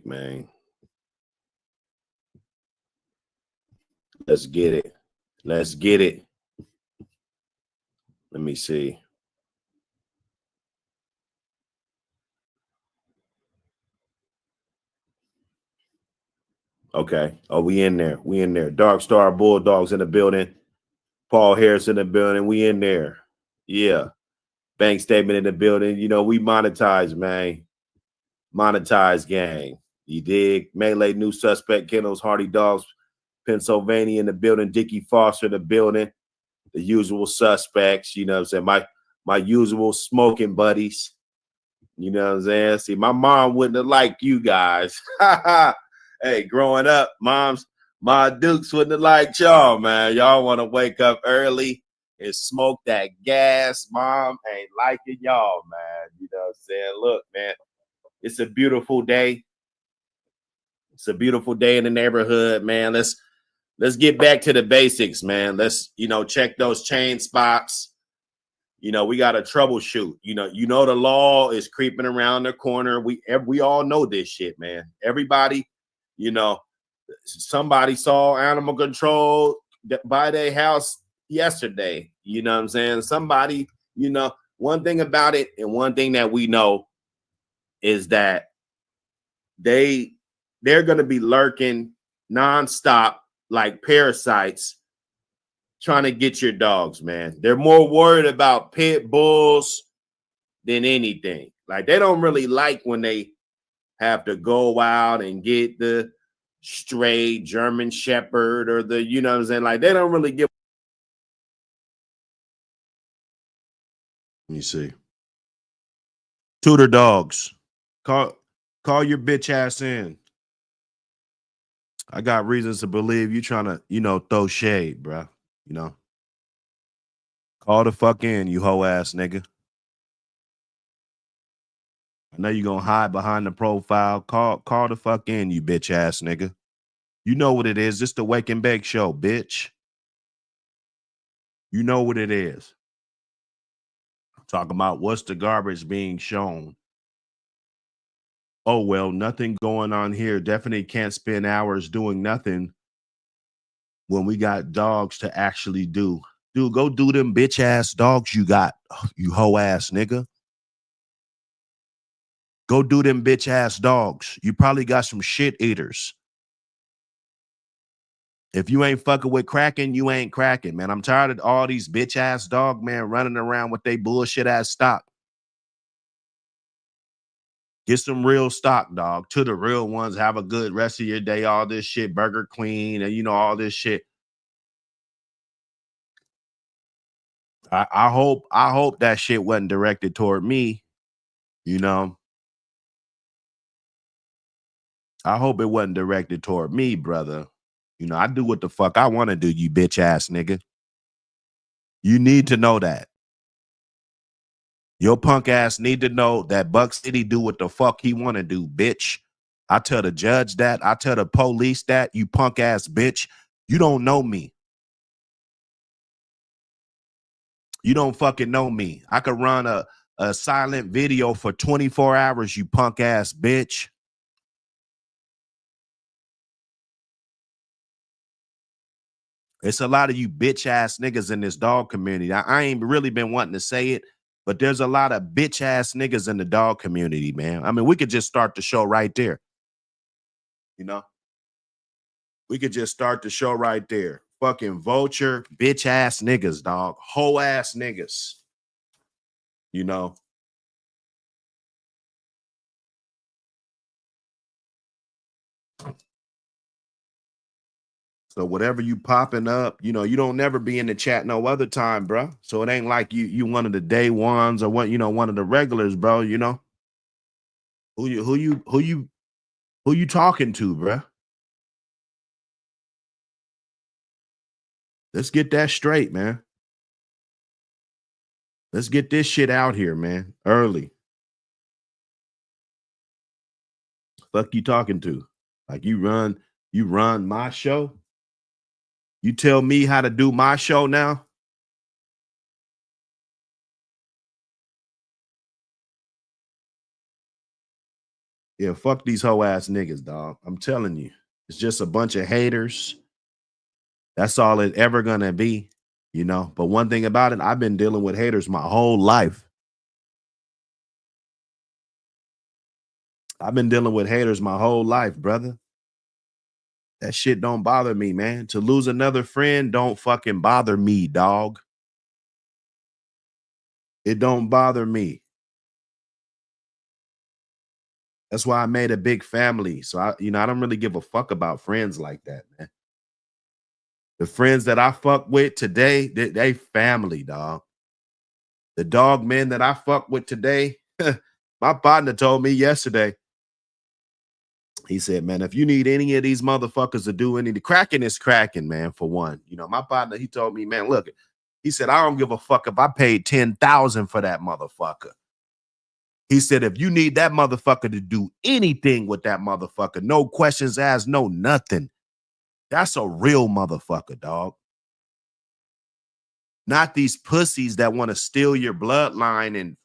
man. Let's get it. Let's get it. Let me see. Okay. Oh, we in there. We in there. Dark Star Bulldogs in the building. Paul Harris in the building. We in there. Yeah. Bank statement in the building. You know, we monetize, man. Monetize gang. You dig? Melee new suspect, Kennels, Hardy Dogs, Pennsylvania in the building. Dickie Foster in the building. The usual suspects. You know what I'm saying? My usual smoking buddies. You know what I'm saying? See, my mom wouldn't have liked you guys. Hey, growing up, my dukes wouldn't have liked y'all, man. Y'all want to wake up early and smoke that gas. Mom ain't liking y'all, man. You know what I'm saying? Look, man, it's a beautiful day. It's a beautiful day in the neighborhood, man. Let's get back to the basics, man. Let's, check those chain spots. We got to troubleshoot. The law is creeping around the corner. We all know this shit, man. Everybody, somebody saw animal control by their house yesterday. You know what I'm saying? Somebody, one thing about it, and one thing that we know is that they're going to be lurking nonstop like parasites trying to get your dogs, man. They're more worried about pit bulls than anything. Like, they don't really like when they have to go out and get the stray German Shepherd or the, you know what I'm saying? Like, they don't really give. Let me see. Tutor dogs. Call your bitch ass in. I got reasons to believe you trying to, throw shade, bro. Call the fuck in, you hoe ass nigga. I know you're gonna hide behind the profile. Call the fuck in, you bitch ass nigga. You know what it is. It's the Wake and Bake show, bitch. You know what it is. Talking about what's the garbage being shown. Oh, well, nothing going on here. Definitely can't spend hours doing nothing when we got dogs to actually do. Dude, go do them bitch ass dogs you got, you hoe ass nigga. Go do them bitch ass dogs. You probably got some shit eaters. If you ain't fucking with cracking, you ain't cracking, man. I'm tired of all these bitch ass dog, man, running around with they bullshit ass stock. Get some real stock, dog. To the real ones. Have a good rest of your day. All this shit, Burger Queen, and all this shit. I hope that shit wasn't directed toward me. I hope it wasn't directed toward me, brother. I do what the fuck I want to do, you bitch ass nigga. You need to know that. Your punk ass need to know that Buck City do what the fuck he want to do, bitch. I tell the judge that. I tell the police that, you punk ass bitch. You don't know me. You don't fucking know me. I could run a silent video for 24 hours, you punk ass bitch. It's a lot of you bitch ass niggas in this dog community. I ain't really been wanting to say it, but there's a lot of bitch ass niggas in the dog community, man. I mean, we could just start the show right there. We could just start the show right there. Fucking vulture, bitch ass niggas, dog. Hoe ass niggas. So whatever you popping up, you don't never be in the chat no other time, bro. So it ain't like you one of the day ones or one of the regulars, bro. Who you talking to, bro? Let's get that straight, man. Let's get this shit out here, man. Early. Fuck you talking to? Like you run my show? You tell me how to do my show now? Yeah, fuck these hoe ass niggas, dog. I'm telling you, it's just a bunch of haters. That's all it ever gonna be, you know. But one thing about it, I've been dealing with haters my whole life. I've been dealing with haters my whole life, brother. That shit don't bother me, man. To lose another friend don't fucking bother me, dog. It don't bother me. That's why I made a big family. So I don't really give a fuck about friends like that, man. The friends that I fuck with today, they family, dog. The dog men that I fuck with today, my partner told me yesterday. He said, man, if you need any of these motherfuckers to do the cracking is cracking, man, for one. You know, my partner, he told me, man, look, he said, I don't give a fuck if I paid 10,000 for that motherfucker. He said, if you need that motherfucker to do anything with that motherfucker, no questions asked, no nothing. That's a real motherfucker, dog. Not these pussies that want to steal your bloodline and,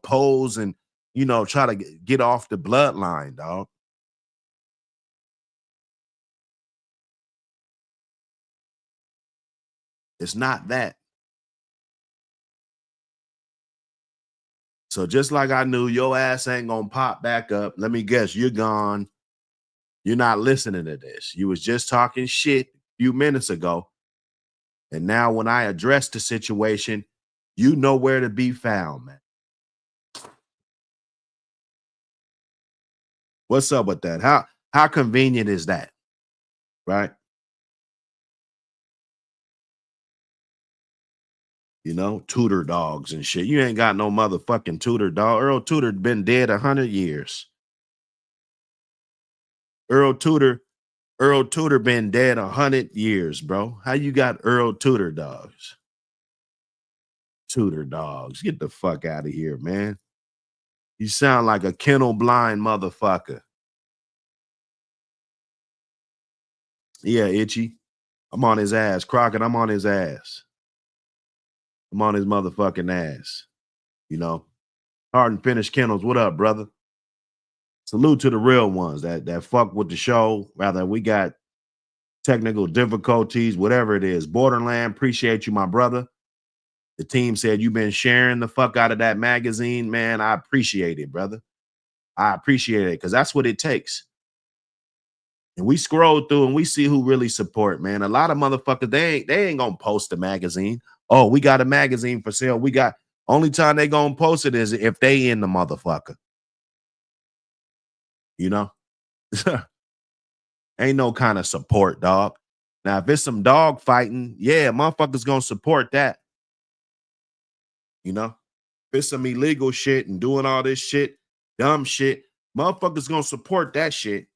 pose and, try to get off the bloodline, dog. It's not that. So just like I knew your ass ain't gonna pop back up, let me guess, you're gone. You're not listening to this. You was just talking shit a few minutes ago. And now when I address the situation, you know where to be found, man. What's up with that? How convenient is that? Right? Tutor dogs and shit. You ain't got no motherfucking tutor dog. Earl Tudor been dead 100 years. Earl Tudor been dead 100 years, bro. How you got Earl Tudor dogs? Tutor dogs. Get the fuck out of here, man. You sound like a kennel blind motherfucker. Yeah, Itchy. I'm on his ass. Crockett, I'm on his ass. I'm on his motherfucking ass. Hard and finished kennels. What up, brother? Salute to the real ones that fuck with the show. Rather, we got technical difficulties, whatever it is. Borderland, appreciate you, my brother. The team said you've been sharing the fuck out of that magazine, man. I appreciate it, brother. I appreciate it because that's what it takes. And we scroll through and we see who really support, man. A lot of motherfuckers, they ain't gonna post the magazine. Oh, we got a magazine for sale. Only time they gonna post it is if they in the motherfucker. Ain't no kind of support, dog. Now, if it's some dog fighting, yeah, motherfuckers gonna support that. If it's some illegal shit and doing all this shit, dumb shit, motherfuckers gonna support that shit.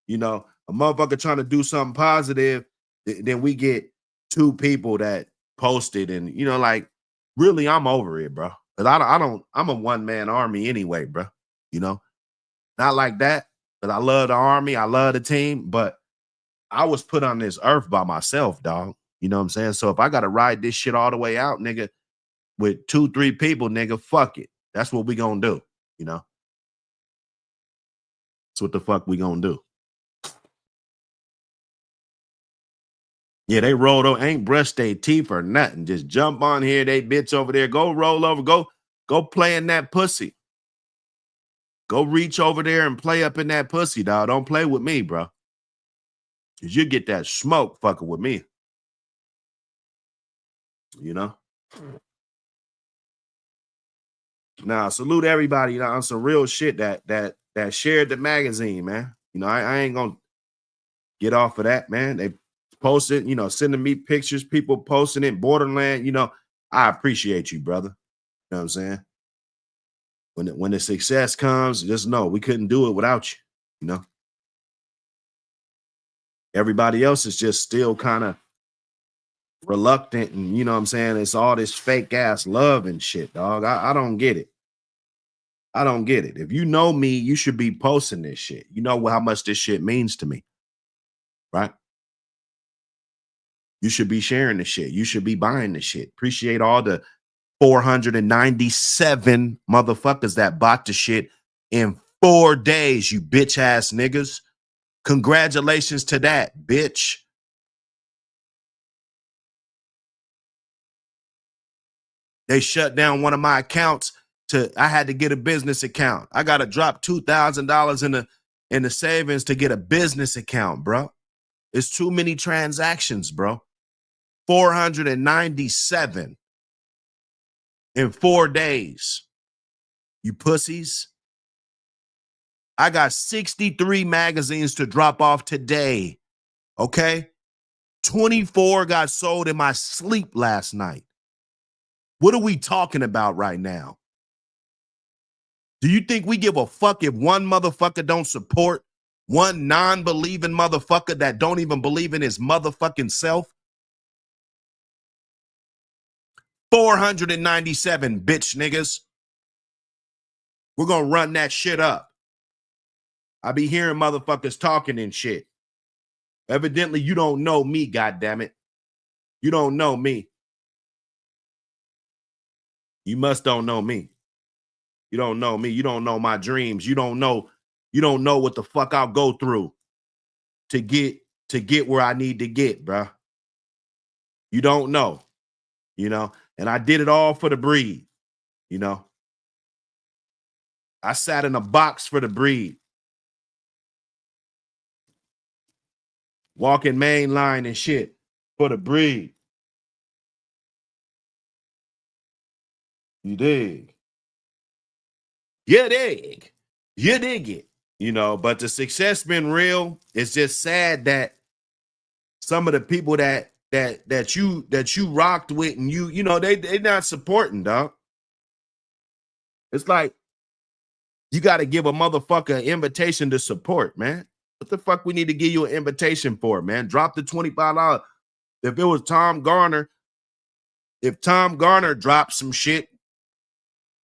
A motherfucker trying to do something positive, then we get two people that posted and really I'm over it, bro. Cause I'm a one-man army anyway, bro. Not like that, but I love the army, I love the team, but I was put on this earth by myself, dog. You know what I'm saying? So if I gotta ride this shit all the way out, nigga, with 2-3 people, nigga, fuck it. That's what we gonna do, That's what the fuck we gonna do. Yeah, they rolled over, ain't brushed their teeth or nothing. Just jump on here, they bitch over there. Go roll over, go play in that pussy. Go reach over there and play up in that pussy, dog. Don't play with me, bro. Cause you get that smoke fucking with me. Now, salute everybody, on some real shit that shared the magazine, man. I ain't gonna get off of that, man. They posted, sending me pictures, people posting it, Borderland, I appreciate you, brother. You know what I'm saying? When the success comes, just know we couldn't do it without you, Everybody else is just still kind of reluctant, and you know what I'm saying? It's all this fake ass love and shit, dog. I don't get it. I don't get it. If you know me, you should be posting this shit. You know how much this shit means to me, right? You should be sharing the shit. You should be buying the shit. Appreciate all the 497 motherfuckers that bought the shit in 4 days, you bitch ass niggas. Congratulations to that, bitch. They shut down one of my accounts. I had to get a business account. I got to drop $2,000 in the savings to get a business account, bro. It's too many transactions, bro. 497 in 4 days. You pussies. I got 63 magazines to drop off today. Okay? 24 got sold in my sleep last night. What are we talking about right now? Do you think we give a fuck if one motherfucker don't support one non-believing motherfucker that don't even believe in his motherfucking self? 497, bitch niggas. We're going to run that shit up. I be hearing motherfuckers talking and shit. Evidently, you don't know me, goddammit. You don't know me. You must don't know me. You don't know me. You don't know my dreams. You don't know what the fuck I'll go through to get where I need to get, bro. You don't know, and I did it all for the breed, I sat in a box for the breed. Walking main line and shit for the breed. You dig? You dig. You dig it. But the success been real. It's just sad that some of the people that you rocked with and they not supporting, dog. It's like you got to give a motherfucker an invitation to support, man. What the fuck we need to give you an invitation for, man? Drop the $25. If it was Tom Garner, if Tom Garner dropped some shit,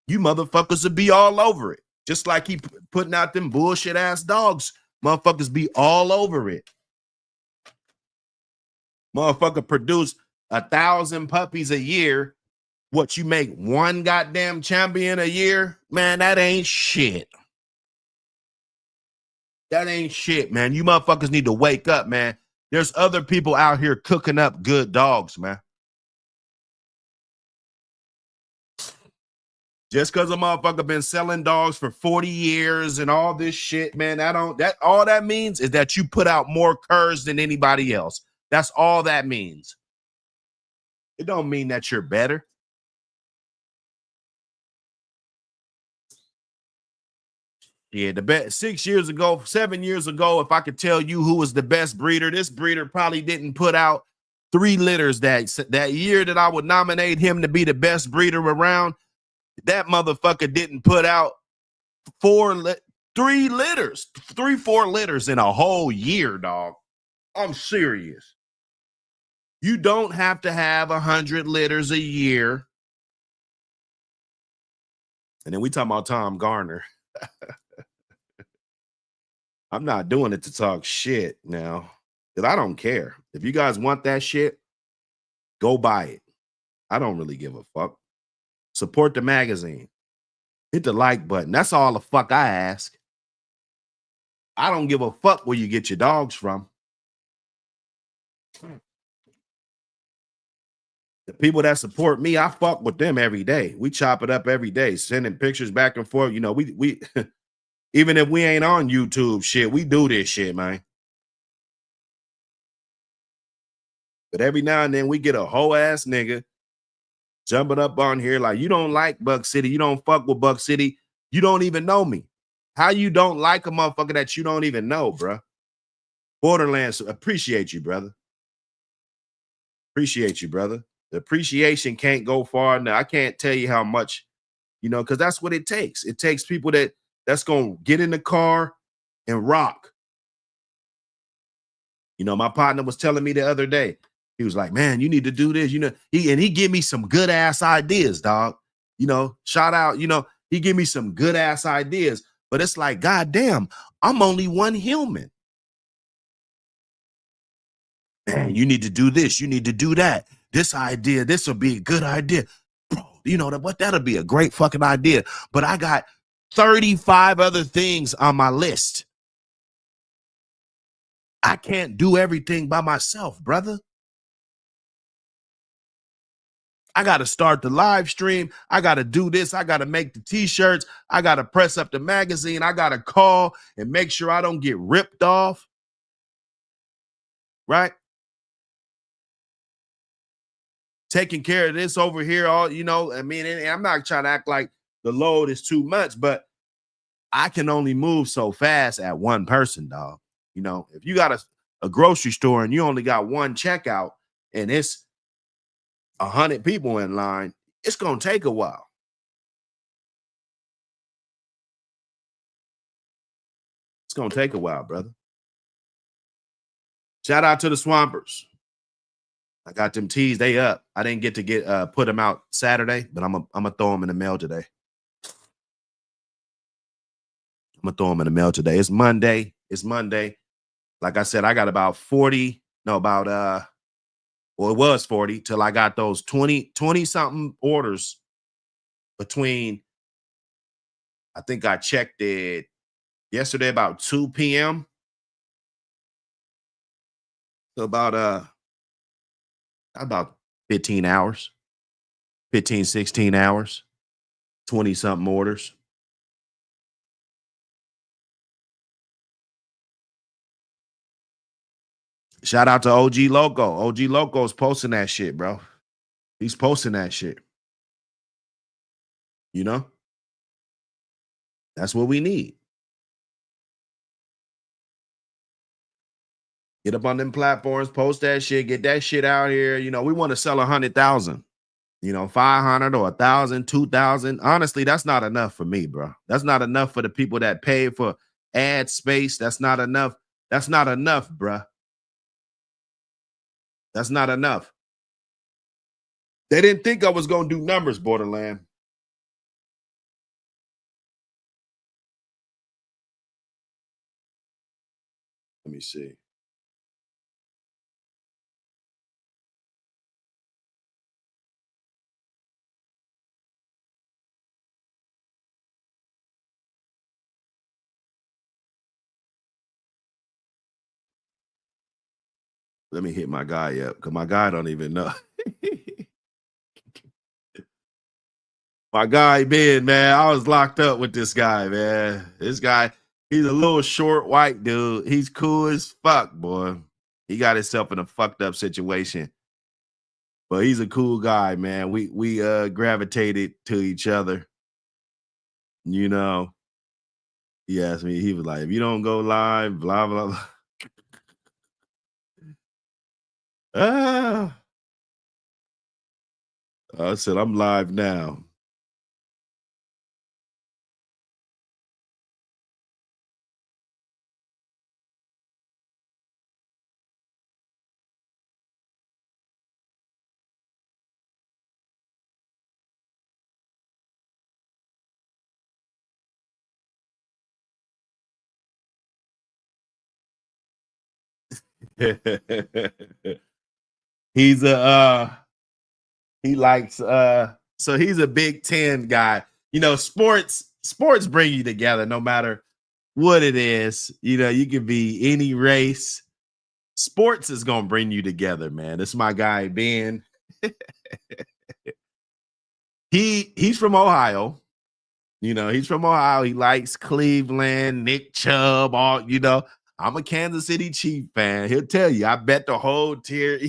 you motherfuckers would be all over it. Just like he putting out them bullshit ass dogs. Motherfuckers be all over it. Motherfucker produce 1,000 puppies a year. What, you make one goddamn champion a year? Man, that ain't shit. That ain't shit, man. You motherfuckers need to wake up, man. There's other people out here cooking up good dogs, man. Just because a motherfucker been selling dogs for 40 years and all this shit, man, all that means is that you put out more curs than anybody else. That's all that means. It don't mean that you're better. Yeah, the best 7 years ago, if I could tell you who was the best breeder, this breeder probably didn't put out 3 litters that year that I would nominate him to be the best breeder around. That motherfucker didn't put out 4 litters in a whole year, dog. I'm serious. You don't have to have 100 litters a year. And then we talking about Tom Garner. I'm not doing it to talk shit now, because I don't care. If you guys want that shit, go buy it. I don't really give a fuck. Support the magazine. Hit the like button. That's all the fuck I ask. I don't give a fuck where you get your dogs from. The people that support me, I fuck with them every day. We chop it up every day, sending pictures back and forth. We even if we ain't on YouTube shit, we do this shit, man. But every now and then we get a whole ass nigga jumping up on here like, you don't like Buck City, you don't fuck with Buck City, you don't even know me. How you don't like a motherfucker that you don't even know, bro? Borderlands, appreciate you, brother. Appreciate you, brother. The appreciation can't go far enough. I can't tell you how much, because that's what it takes. It takes people that's going to get in the car and rock. My partner was telling me the other day, he was like, man, you need to do this, he give me some good ass ideas, dog. Shout out, he give me some good ass ideas, but it's like, goddamn, I'm only one human. Man, you need to do this, you need to do that. This idea, this will be a good idea. Bro, that'll be a great fucking idea. But I got 35 other things on my list. I can't do everything by myself, brother. I got to start the live stream. I got to do this. I got to make the t-shirts. I got to press up the magazine. I got to call and make sure I don't get ripped off. Right? Taking care of this over here. All, you know, I mean, and I'm not trying to act like the load is too much, but I can only move so fast at one person, dog. You know, if you got a grocery store and you only got one checkout and it's 100 people in line, it's going to take a while. It's going to take a while, brother. Shout out to the Swampers. I got them teas. They up. I didn't get to put them out Saturday, but I'm gonna throw them in the mail today. I'm gonna throw them in the mail today. It's Monday. It's Monday. Like I said, I got about 40. No, about well, it was 40 till I got those 20 something orders between. I think I checked it yesterday about 2 p.m. So about 15 hours, 15, 16 hours, 20 something orders. Shout out to OG Loco. OG Loco's posting that shit, bro. He's posting that shit. You know? That's what we need. Get up on them platforms, post that shit, get that shit out here. You know, we want to sell 100,000. You know, 500 or 1,000, 2,000. Honestly, that's not enough for me, bro. That's not enough for the people that pay for ad space. That's not enough. That's not enough, bro. That's not enough. They didn't think I was going to do numbers, Borderland. Let me see. Let me hit my guy up because my guy don't even know. My guy Ben, man, I was locked up with this guy, man. This guy, he's a little short white dude. He's cool as fuck, boy. He got himself in a fucked up situation. But he's a cool guy, man. We gravitated to each other. You know. He asked me, he was like, if you don't go live, blah, blah, blah. I said, I'm live now. He's he likes so he's a Big Ten guy. You know, sports bring you together no matter what it is. You know, you can be any race. Sports is gonna bring you together, man. It's my guy Ben. He's from Ohio. You know, he's from Ohio. He likes Cleveland, Nick Chubb, all, you know. I'm a Kansas City Chief fan. He'll tell you, I bet the whole tier.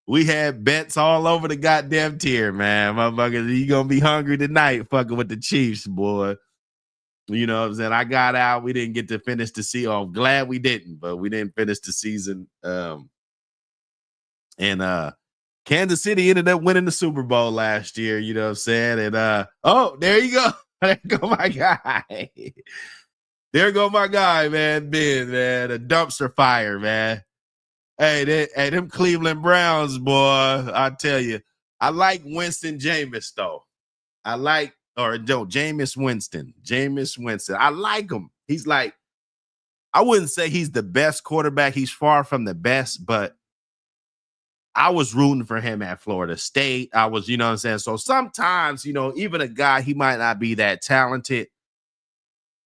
We had bets all over the goddamn tier, man. Motherfuckers, you gonna be hungry tonight fucking with the Chiefs, boy. You know what I'm saying? I got out. We didn't get to finish the season. I'm glad we didn't, but we didn't finish the season. And Kansas City ended up winning the Super Bowl last year, you know what I'm saying? And oh, there you go. There go my guy. There go my guy, man. Ben, man. A dumpster fire, man. Hey, them Cleveland Browns, boy. I tell you, I like Winston Jameis, though. Jameis Winston. Jameis Winston. I like him. He's like, I wouldn't say he's the best quarterback. He's far from the best, but I was rooting for him at Florida State. I was, you know what I'm saying? So sometimes, you know, even a guy, he might not be that talented.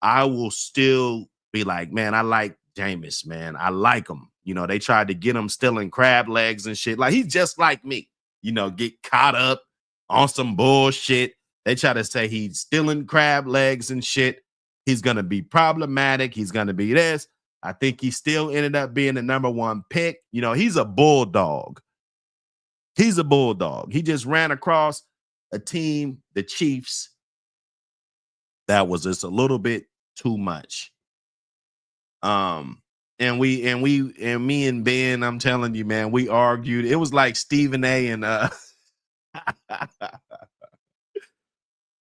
I will still be like, man, I like Jameis, man. I like him. You know, they tried to get him stealing crab legs and shit. Like, he's just like me, you know, get caught up on some bullshit. They try to say he's stealing crab legs and shit. He's going to be problematic. He's going to be this. I think he still ended up being the #1 pick. You know, he's a bulldog. He's a bulldog. He just ran across a team, the Chiefs, that was just a little bit too much. And me and Ben, I'm telling you, man, we argued. It was like Stephen A. and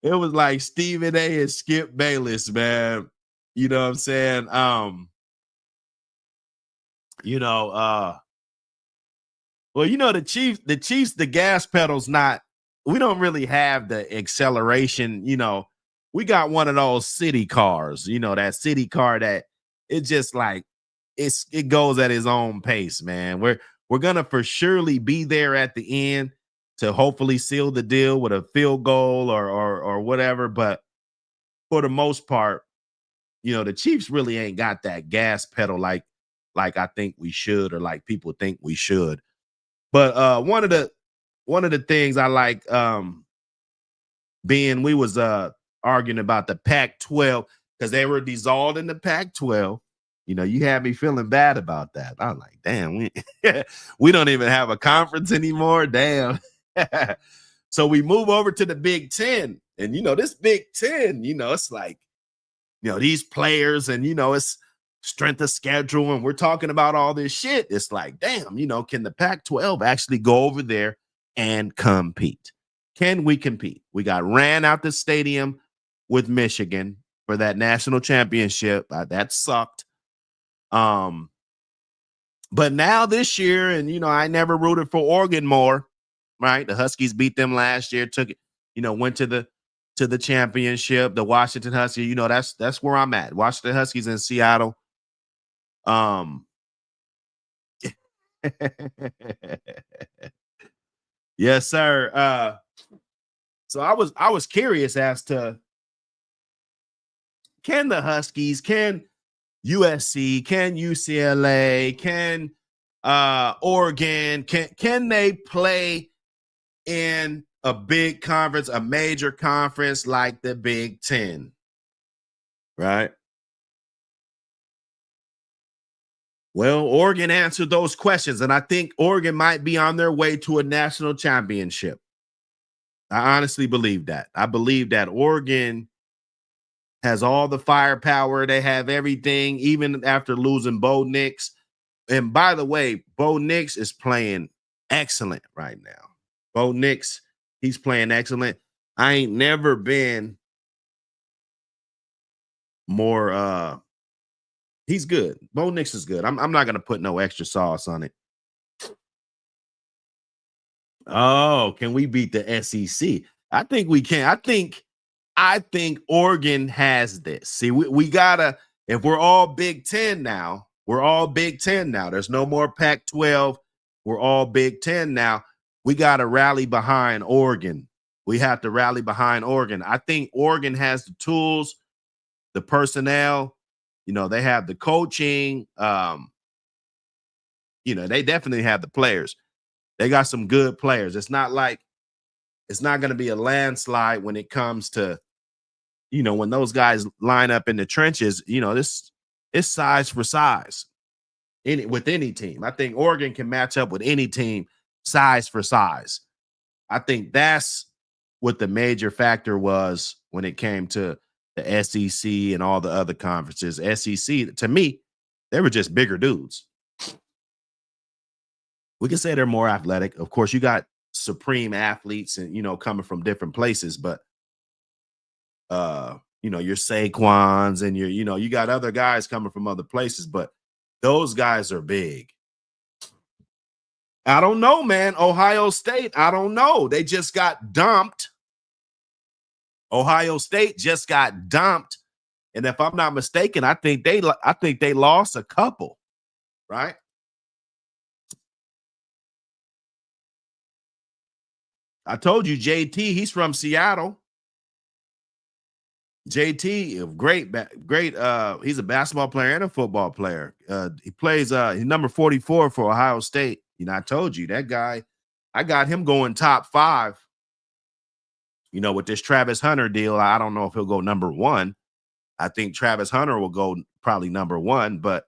it was like Stephen A. and Skip Bayless, man. You know what I'm saying? You know, well, you know, the Chiefs, the gas pedal's not, we don't really have the acceleration, you know. We got one of those city cars, you know, that city car that it's just like it goes at its own pace, man. We're gonna for surely be there at the end to hopefully seal the deal with a field goal or whatever. But for the most part, you know, the Chiefs really ain't got that gas pedal like I think we should, or like people think we should. But one of the things I like, being we was arguing about the Pac-12 because they were dissolved in the Pac-12. You know, you had me feeling bad about that. I was like, damn, we don't even have a conference anymore. Damn. So we move over to the Big Ten. And you know, this Big Ten, you know, it's like, you know, these players, and you know, it's strength of schedule, and we're talking about all this shit. It's like, damn, you know, can the Pac-12 actually go over there and compete? Can we compete? We got ran out the stadium with Michigan for that national championship. That sucked. But now this year, and you know, I never rooted for Oregon more, right? The Huskies beat them last year, took it, you know, went to the championship. The Washington Huskies, you know, that's where I'm at. Washington Huskies in Seattle. Yes, sir. So I was curious as to, can the Huskies, can USC, can UCLA, can Oregon, can they play in a big conference, a major conference like the Big Ten? Right. Well, Oregon answered those questions, and I think Oregon might be on their way to a national championship. I honestly believe that. I believe that Oregon has all the firepower. They have everything, even after losing Bo Nix. And by the way, Bo Nix is playing excellent right now. Bo Nix, he's playing excellent. I ain't never been more he's good. Bo Nix is good. I'm not gonna put no extra sauce on it. Oh, can we beat the SEC? I think we can. I think Oregon has this. See, we gotta, if we're all Big Ten now, we're all Big Ten now. There's no more Pac-12. We're all Big Ten now. We gotta rally behind Oregon. We have to rally behind Oregon. I think Oregon has the tools, the personnel, you know, they have the coaching. You know, they definitely have the players. They got some good players. It's not going to be a landslide when it comes to, you know, when those guys line up in the trenches. You know, this it's size for size. With any team, I think Oregon can match up with any team, size for size. I think that's what the major factor was when it came to the SEC and all the other conferences. SEC, to me, they were just bigger dudes. We can say they're more athletic. Of course, you got supreme athletes and, you know, coming from different places, but you know, your Saquons and you know, you got other guys coming from other places, but those guys are big. I don't know, man. Ohio State, I don't know. They just got dumped. Ohio State just got dumped. And if I'm not mistaken, I think they lost a couple, right? I told you, JT, he's from Seattle. JT, great. He's a basketball player and a football player. He plays. He's number 44 for Ohio State. You know, I told you that guy. I got him going top 5. You know, with this Travis Hunter deal, I don't know if he'll go number 1. I think Travis Hunter will go probably number 1, but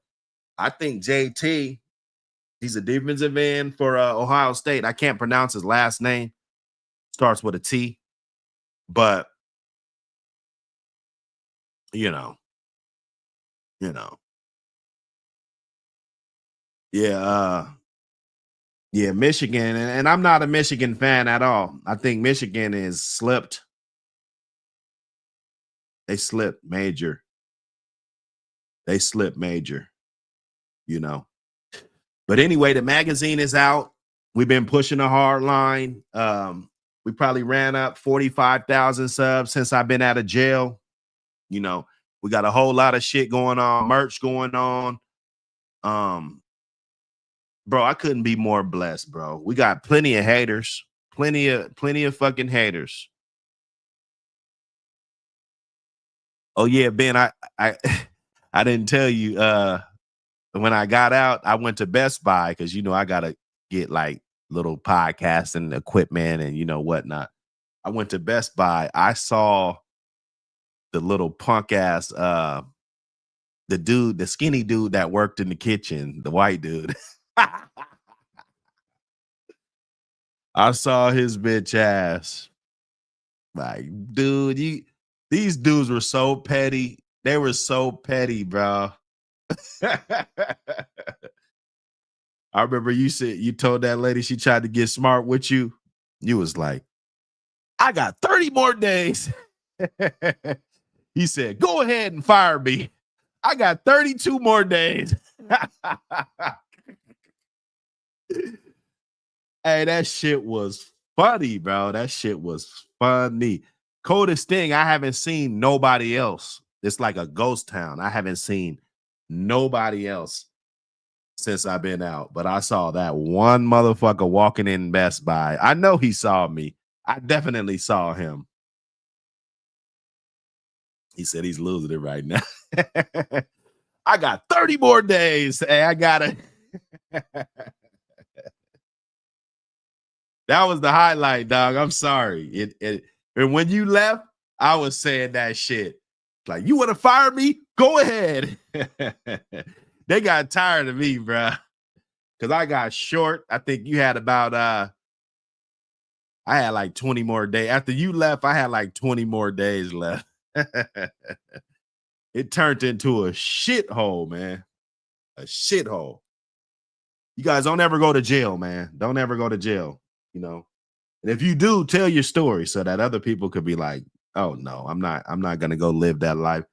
I think JT, he's a defensive end for Ohio State. I can't pronounce his last name. Starts with a T, but you know, yeah, yeah, Michigan, and I'm not a Michigan fan at all. I think Michigan is slipped. They slipped major. They slipped major. You know. But anyway, the magazine is out. We've been pushing a hard line. We probably ran up 45,000 subs since I've been out of jail. You know, we got a whole lot of shit going on, merch going on. Bro, I couldn't be more blessed, bro. We got plenty of haters, plenty of fucking haters. Oh yeah, Ben, I I didn't tell you when I got out, I went to Best Buy because you know I gotta get like little podcasting equipment and you know whatnot. I went to Best Buy. I saw the little punk ass the skinny dude that worked in the kitchen, the white dude. I saw his bitch ass. Like, dude, these dudes were so petty. They were so petty, bro. I remember you said you told that lady she tried to get smart with you. You was like, I got 30 more days. He said, go ahead and fire me. I got 32 more days. Hey, that shit was funny, bro. That shit was funny. Coldest thing, I haven't seen nobody else. It's like a ghost town. I haven't seen nobody else since I've been out. But I saw that one motherfucker walking in Best Buy. I know he saw me. I definitely saw him. He said he's losing it right now. I got 30 more days. Hey, I gotta. That was the highlight, dog. I'm sorry. And when you left, I was saying that shit. Like, you want to fire me? Go ahead. They got tired of me, bro. Because I got short. I think you had about I had like 20 more days. After you left, I had like 20 more days left. It turned into a shithole, man. A shithole. You guys don't ever go to jail, man. Don't ever go to jail, you know. And if you do, tell your story so that other people could be like, oh no, I'm not gonna go live that life.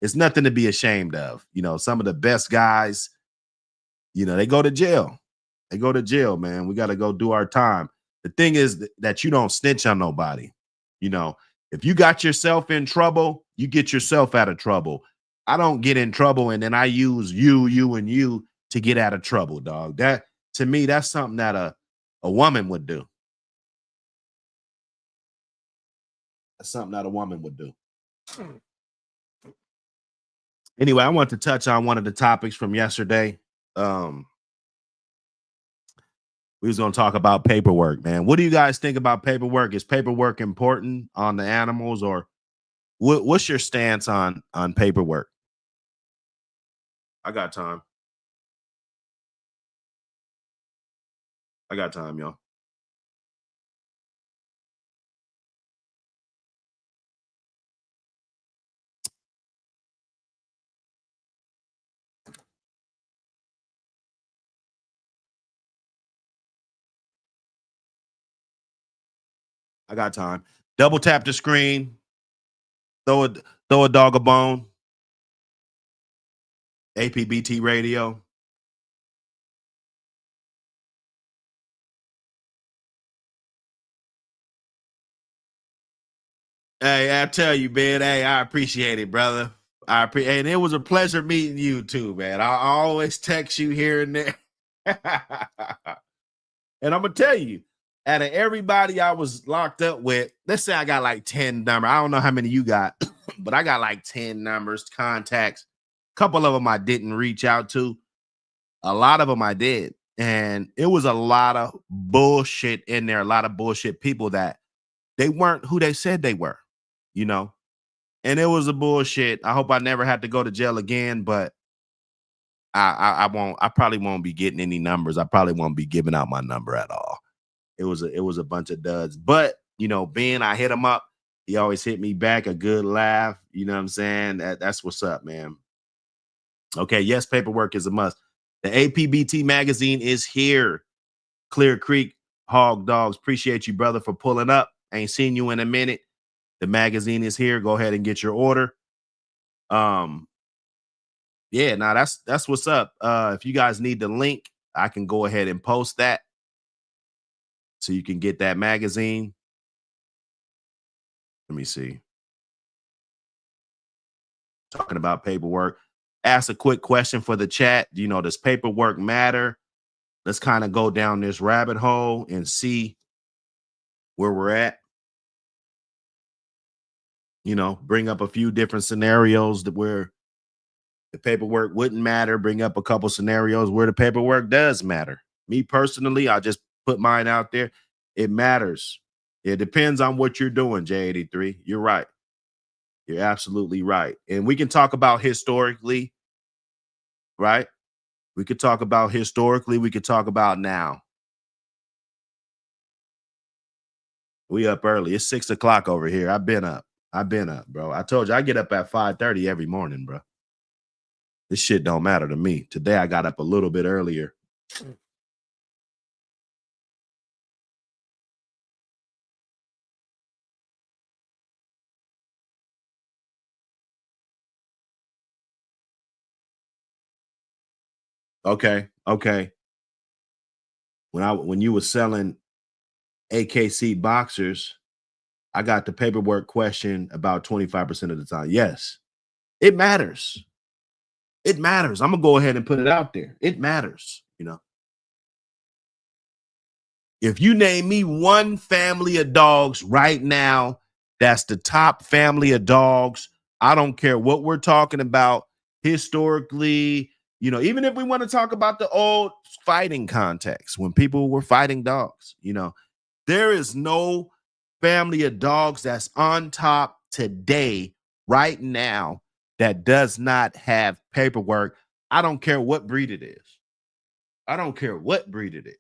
It's nothing to be ashamed of. You know, some of the best guys, you know, they go to jail. They go to jail, man. We got to go do our time. The thing is that you don't snitch on nobody. You know, if you got yourself in trouble, you get yourself out of trouble. I don't get in trouble and then I use you, and you to get out of trouble, dog. That, to me, that's something that a woman would do. That's something that a woman would do. Anyway, I want to touch on one of the topics from yesterday. We was going to talk about paperwork, man. What do you guys think about paperwork? Is paperwork important on the animals, or what's your stance on paperwork? I got time. I got time, y'all. I got time. Double tap the screen. Throw a dog a bone. APBT radio. Hey, I tell you, man. Hey, I appreciate it, brother. And it was a pleasure meeting you too, man. I always text you here and there. And I'm gonna tell you, Out of everybody I was locked up with, let's say I got like 10 numbers. I don't know how many you got, but I got like 10 numbers, contacts. A couple of them I didn't reach out to. A lot of them I did. And it was a lot of bullshit in there, a lot of bullshit people that they weren't who they said they were, you know? And it was a bullshit. I hope I never have to go to jail again, but I won't, I probably won't be getting any numbers. I probably won't be giving out my number at all. It was a bunch of duds. But you know, Ben, I hit him up. He always hit me back, a good laugh. You know what I'm saying? That's what's up, man. Okay, yes, paperwork is a must. The APBT magazine is here. Clear Creek Hog Dogs. Appreciate you, brother, for pulling up. Ain't seen you in a minute. The magazine is here. Go ahead and get your order. Yeah, now that's what's up. If you guys need the link, I can go ahead and post that so you can get that magazine. Let me see. Talking about paperwork. Ask a quick question for the chat. You know, does paperwork matter? Let's kind of go down this rabbit hole and see where we're at. You know, bring up a few different scenarios where the paperwork wouldn't matter. Bring up a couple scenarios where the paperwork does matter. Me personally, I just put mine out there. It matters. It depends on what you're doing, J83. You're right. You're absolutely right. And we can talk about historically, right? We could talk about historically. We could talk about now. We up early. It's 6 o'clock over here. I've been up, bro. I told you I get up at 5:30 every morning, bro. This shit don't matter to me. Today I got up a little bit earlier. Okay. When you were selling AKC boxers, I got the paperwork question about 25% of the time. Yes, it matters. It matters. I'm gonna go ahead and put it out there. It matters, you know. If you name me one family of dogs right now, that's the top family of dogs. I don't care what we're talking about historically, you know, even if we want to talk about the old fighting context when people were fighting dogs, you know, there is no family of dogs that's on top today, right now, that does not have paperwork. I don't care what breed it is. I don't care what breed it is.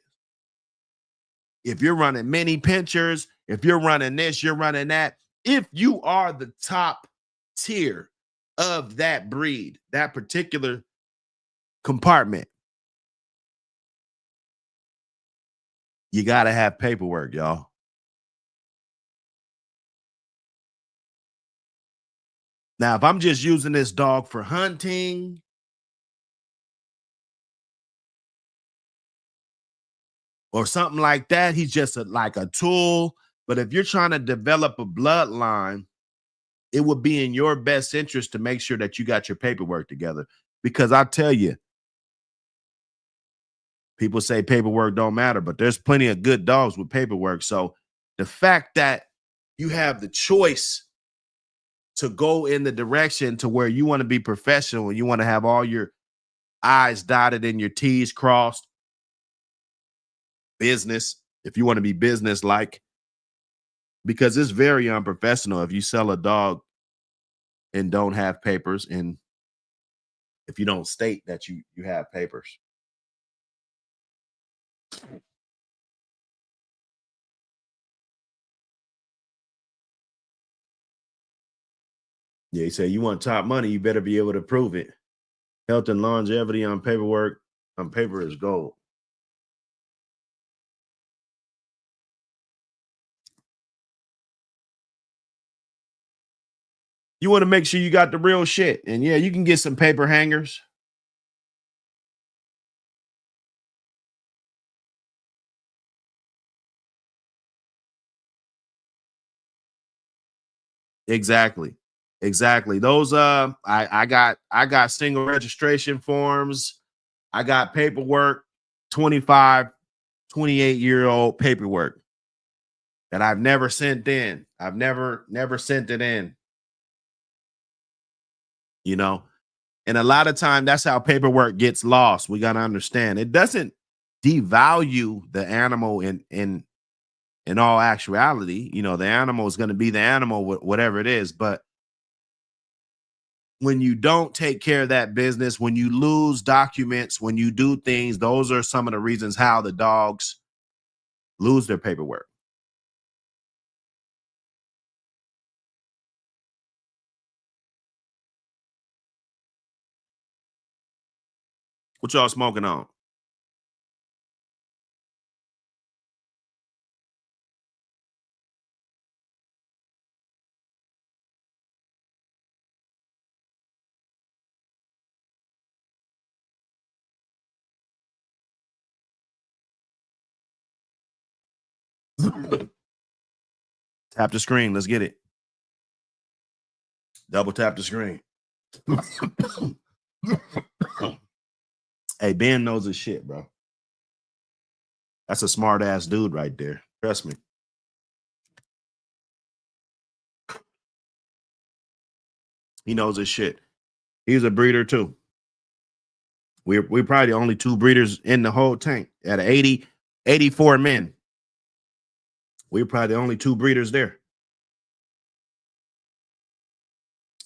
If you're running mini pinchers, if you're running this, you're running that. If you are the top tier of that breed, that particular compartment, you got to have paperwork, y'all. Now, if I'm just using this dog for hunting, or something like that, he's just like a tool. But if you're trying to develop a bloodline, it would be in your best interest to make sure that you got your paperwork together. Because I tell you, people say paperwork don't matter, but there's plenty of good dogs with paperwork. So the fact that you have the choice to go in the direction to where you want to be professional and you want to have all your I's dotted and your T's crossed, business, if you want to be business like, because it's very unprofessional if you sell a dog and don't have papers, and if you don't state that you have papers. Yeah, he said you want top money, you better be able to prove it. Health and longevity on paperwork, on paper is gold. You want to make sure you got the real shit. And yeah, you can get some paper hangers. Exactly. Exactly. Those I got single registration forms. I got paperwork, 25, 28-year-old paperwork. that I've never sent in. I've never sent it in, you know. And a lot of time that's how paperwork gets lost. We got to understand it doesn't devalue the animal in all actuality. You know, the animal is going to be the animal, whatever it is. But when you don't take care of that business, when you lose documents, when you do things, those are some of the reasons how the dogs lose their paperwork. What y'all smoking on? Tap the screen. Let's get it. Double tap the screen. Hey, Ben knows his shit, bro. That's a smart ass dude right there. Trust me. He knows his shit. He's a breeder too. We're probably the only two breeders in the whole tank at 84 men. We're probably the only two breeders there.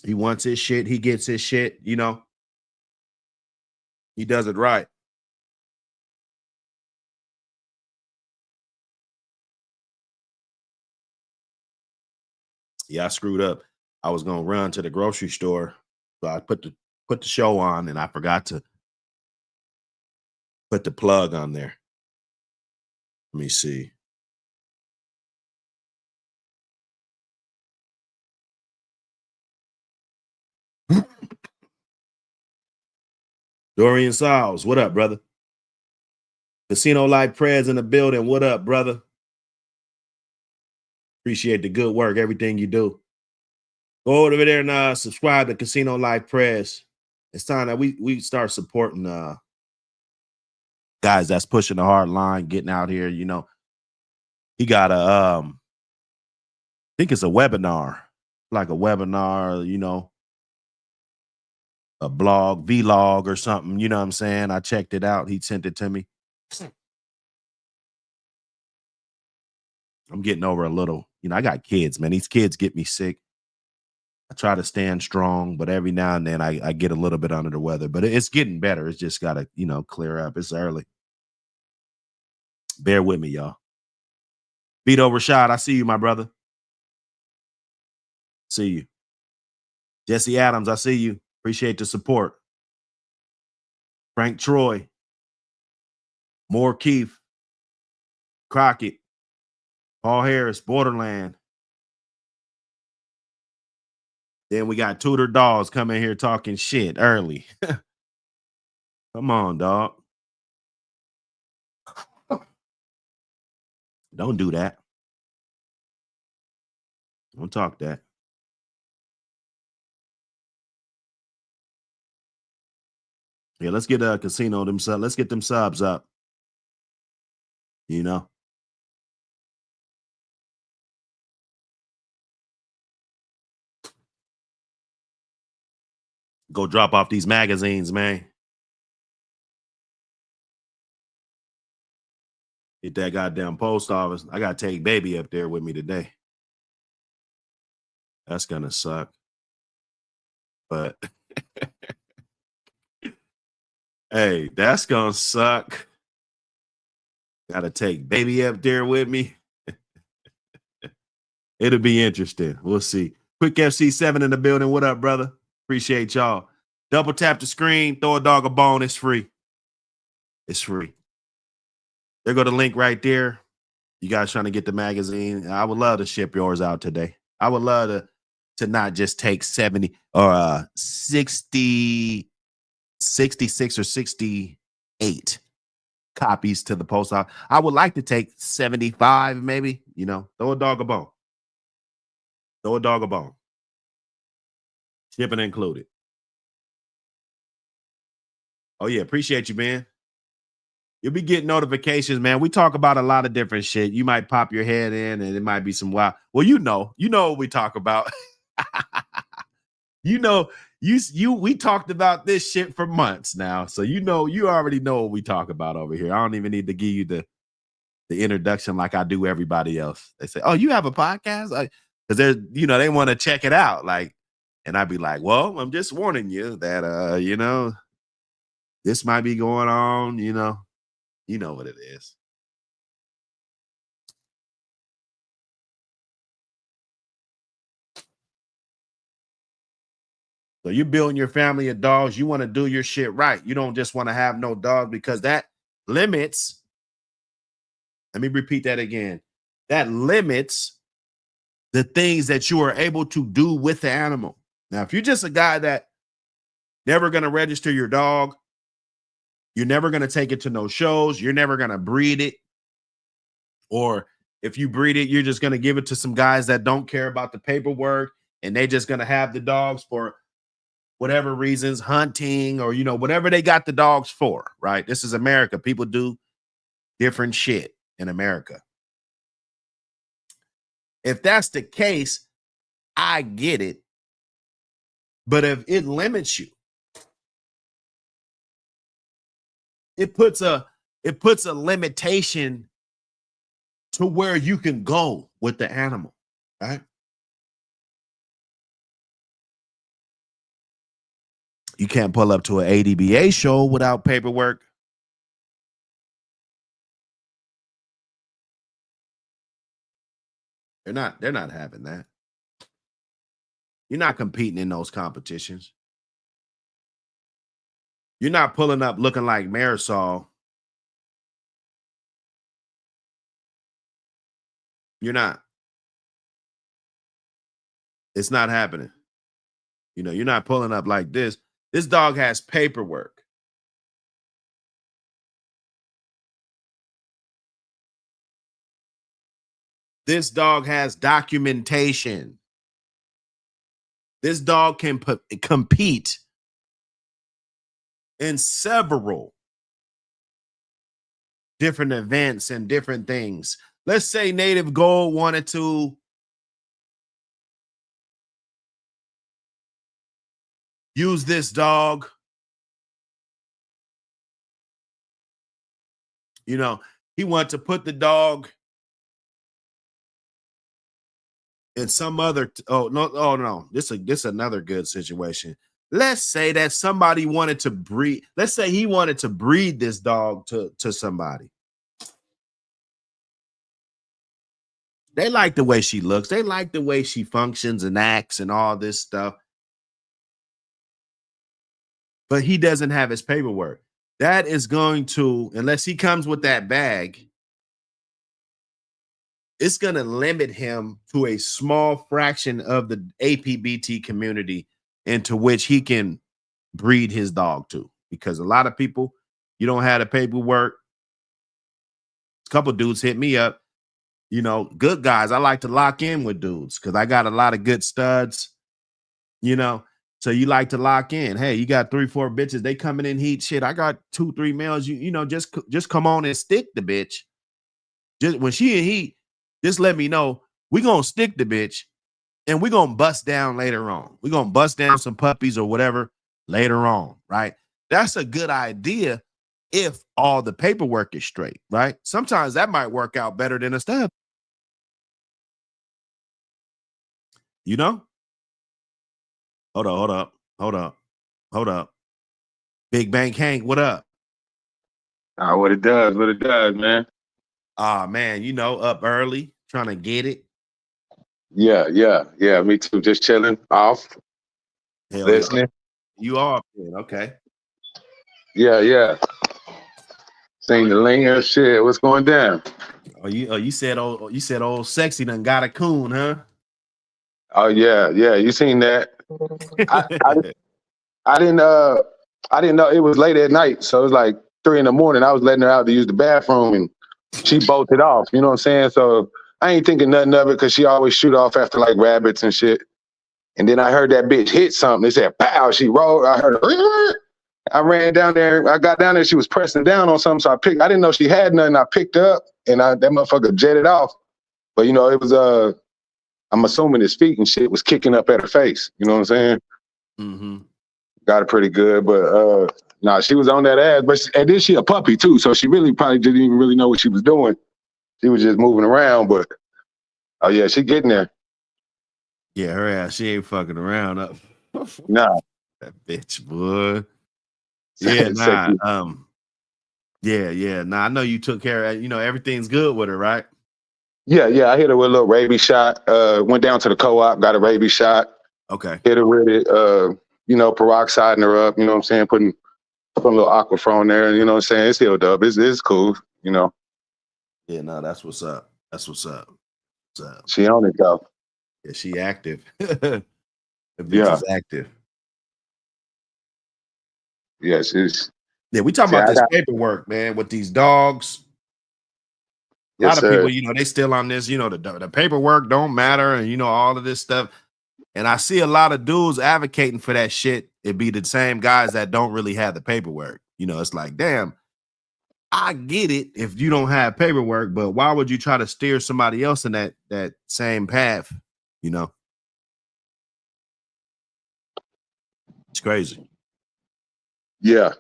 He wants his shit. He gets his shit. You know, he does it right. Yeah, I screwed up. I was gonna run to the grocery store, so I put the show on, and I forgot to put the plug on there. Let me see. Dorian Siles, what up, brother? Casino Life Prez in the building. What up, brother? Appreciate the good work, everything you do. Go over there and subscribe to Casino Life Press. It's time that we start supporting guys that's pushing the hard line, getting out here. You know, he got a I think it's a webinar, like a webinar, you know, a blog, vlog or something. You know what I'm saying? I checked it out. He sent it to me. I'm getting over a little, you know, I got kids, man. These kids get me sick. I try to stand strong, but every now and then I get a little bit under the weather, but it's getting better. It's just got to, you know, clear up. It's early. Bear with me, y'all. Vito Rashad, I see you, my brother. See you. Jesse Adams, I see you. Appreciate the support. Frank Troy, Moore Keefe, Crockett, Paul Harris, Borderland. Then we got Tudor Dolls coming here talking shit early. Come on, dog. Don't do that. Don't talk that. Yeah, let's get a casino them sub. Let's get them subs up. You know. Go drop off these magazines, man. Hit that goddamn post office. I gotta take baby up there with me today. That's gonna suck. But hey, that's gonna suck. Gotta take baby up there with me. It'll be interesting. We'll see. Quick FC7 in the building. What up, brother? Appreciate y'all. Double tap the screen, throw a dog a bone. It's free. It's free. There go the link right there. You guys trying to get the magazine. I would love to ship yours out today. I would love to not just take 70 or 60, 66 or 68 copies to the post office. I would like to take 75, maybe. You know, throw a dog a bone. Throw a dog a bone. Shipping included. Oh, yeah. Appreciate you, man. You'll be getting notifications, man. We talk about a lot of different shit. You might pop your head in and it might be some wild. Well, you know what we talk about. We talked about this shit for months now. So you already know what we talk about over here. I don't even need to give you the introduction like I do everybody else. They say, "Oh, you have a podcast?" Because they're, they want to check it out. Like, and I'd be like, "Well, I'm just warning you that this might be going on, You know what it is. So you're building your family of dogs. You want to do your shit right. You don't just want to have no dog because that limits. Let me repeat that again. That limits the things that you are able to do with the animal. Now, if you're just a guy that never going to register your dog, you're never going to take it to no shows, you're never going to breed it, or if you breed it, you're just going to give it to some guys that don't care about the paperwork and they just going to have the dogs for whatever reasons, hunting or, whatever they got the dogs for, right? This is America. People do different shit in America. If that's the case, I get it. But if it limits you, it puts a limitation to where you can go with the animal, right? You can't pull up to an ADBA show without paperwork. They're not having that. You're not competing in those competitions. You're not pulling up looking like Marisol. You're not. It's not happening. You're not pulling up like this. This dog has paperwork. This dog has documentation. This dog can compete in several different events and different things. Let's say Native Gold wanted to use this dog. He wanted to put the dog in some other. No. This is another good situation. Let's say that somebody wanted to breed. Let's say he wanted to breed this dog to somebody. They like the way she looks. They like the way she functions and acts and all this stuff. But he doesn't have his paperwork. That is going to, unless he comes with that bag, it's going to limit him to a small fraction of the APBT community into which he can breed his dog to. Because a lot of people, you don't have the paperwork. A couple dudes hit me up. Good guys. I like to lock in with dudes because I got a lot of good studs, So you like to lock in. Hey, you got 3-4 bitches. They coming in heat. Shit, I got 2-3 males. Just come on and stick the bitch. Just when she in heat, just let me know. We gonna stick the bitch, and we gonna bust down later on. We gonna bust down some puppies or whatever later on, right? That's a good idea if all the paperwork is straight, right? Sometimes that might work out better than a stub. Hold up. Big Bank Hank, what up? What it does, man. Man, up early, trying to get it. Yeah. Me too. Just chilling, off, listening. Yeah. You off, okay. Yeah. Sing the linger, shit. What's going down? You said old sexy done got a coon, huh? Oh yeah. You seen that? I didn't know it was late at night, so it was like 3 a.m. I was letting her out to use the bathroom, and she bolted off. You know what I'm saying? So I ain't thinking nothing of it because she always shoot off after like rabbits and shit. And then I heard that bitch hit something. They said, "Pow!" She rolled. I heard her. I ran down there. I got down there. She was pressing down on something, so I picked. I didn't know she had nothing. I picked up, and that motherfucker jetted off. But it was I'm assuming his feet and shit was kicking up at her face. You know what I'm saying? Mm-hmm. Got it pretty good, but nah, she was on that ass. And then she a puppy too, so she really probably didn't even really know what she was doing. She was just moving around, but oh yeah, she getting there. Yeah, her ass, she ain't fucking around up. Nah. That bitch, boy. Yeah, nah. Yeah. Nah, I know you took care of, everything's good with her, right? Yeah. I hit her with a little rabies shot. Went down to the co-op, got a rabies shot. Okay. Hit her with it, peroxiding her up, you know what I'm saying? Putting a little Aquafra on there, you know what I'm saying? It's healed up. It's cool, Yeah, no, that's what's up. That's what's up. She on it though. Yeah, she active. The bitch Yeah. is active. Yes, it's. Yeah, we talking about this paperwork, man, with these dogs. A lot of people, they still on this, the paperwork don't matter and, all of this stuff. And I see a lot of dudes advocating for that shit. It be the same guys that don't really have the paperwork. It's like, damn, I get it if you don't have paperwork, but why would you try to steer somebody else in that same path? It's crazy. Yeah.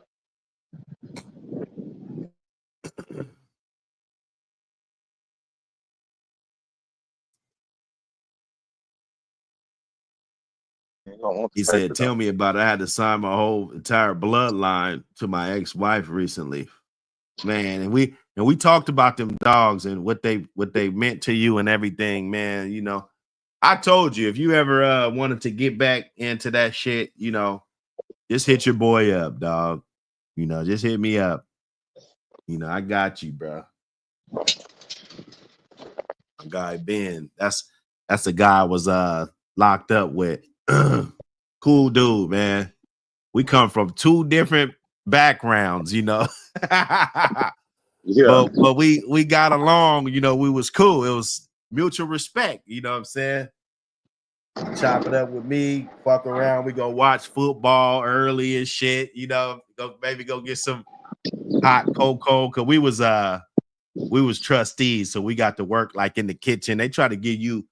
He said, tell me about it. I had to sign my whole entire bloodline to my ex-wife recently. Man, and we talked about them dogs and what they meant to you and everything, man. I told you if you ever wanted to get back into that shit, just hit your boy up, dog. Just hit me up. I got you, bro. My guy Ben. That's the guy I was locked up with. Cool dude, man. We come from two different backgrounds, Yeah. But we got along, we was cool. It was mutual respect, you know what I'm saying? Chop it up with me, fuck around. We go watch football early and shit, maybe go get some hot cocoa. Cause we was trustees, so we got to work like in the kitchen. They try to give you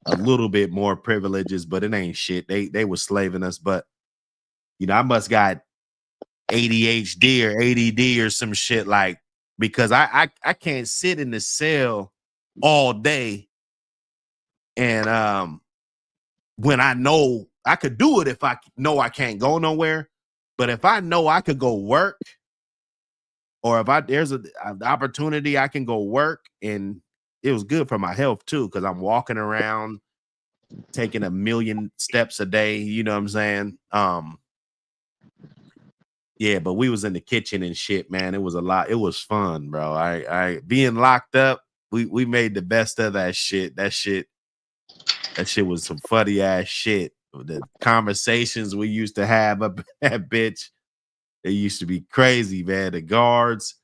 a little bit more privileges, but it ain't shit. They was slaving us, but I must got ADHD or ADD or some shit like because I can't sit in the cell all day and when I know I could do it if I know I can't go nowhere, but if I know I could go work or if there's an opportunity I can go work, and it was good for my health too because I'm walking around taking 1 million steps a day, you know what I'm saying? Yeah, but we was in the kitchen and shit, man. It was a lot. It was fun, bro. I being locked up, we made the best of that shit. That shit was some funny ass shit. The conversations we used to have up that bitch, it used to be crazy, man. The guards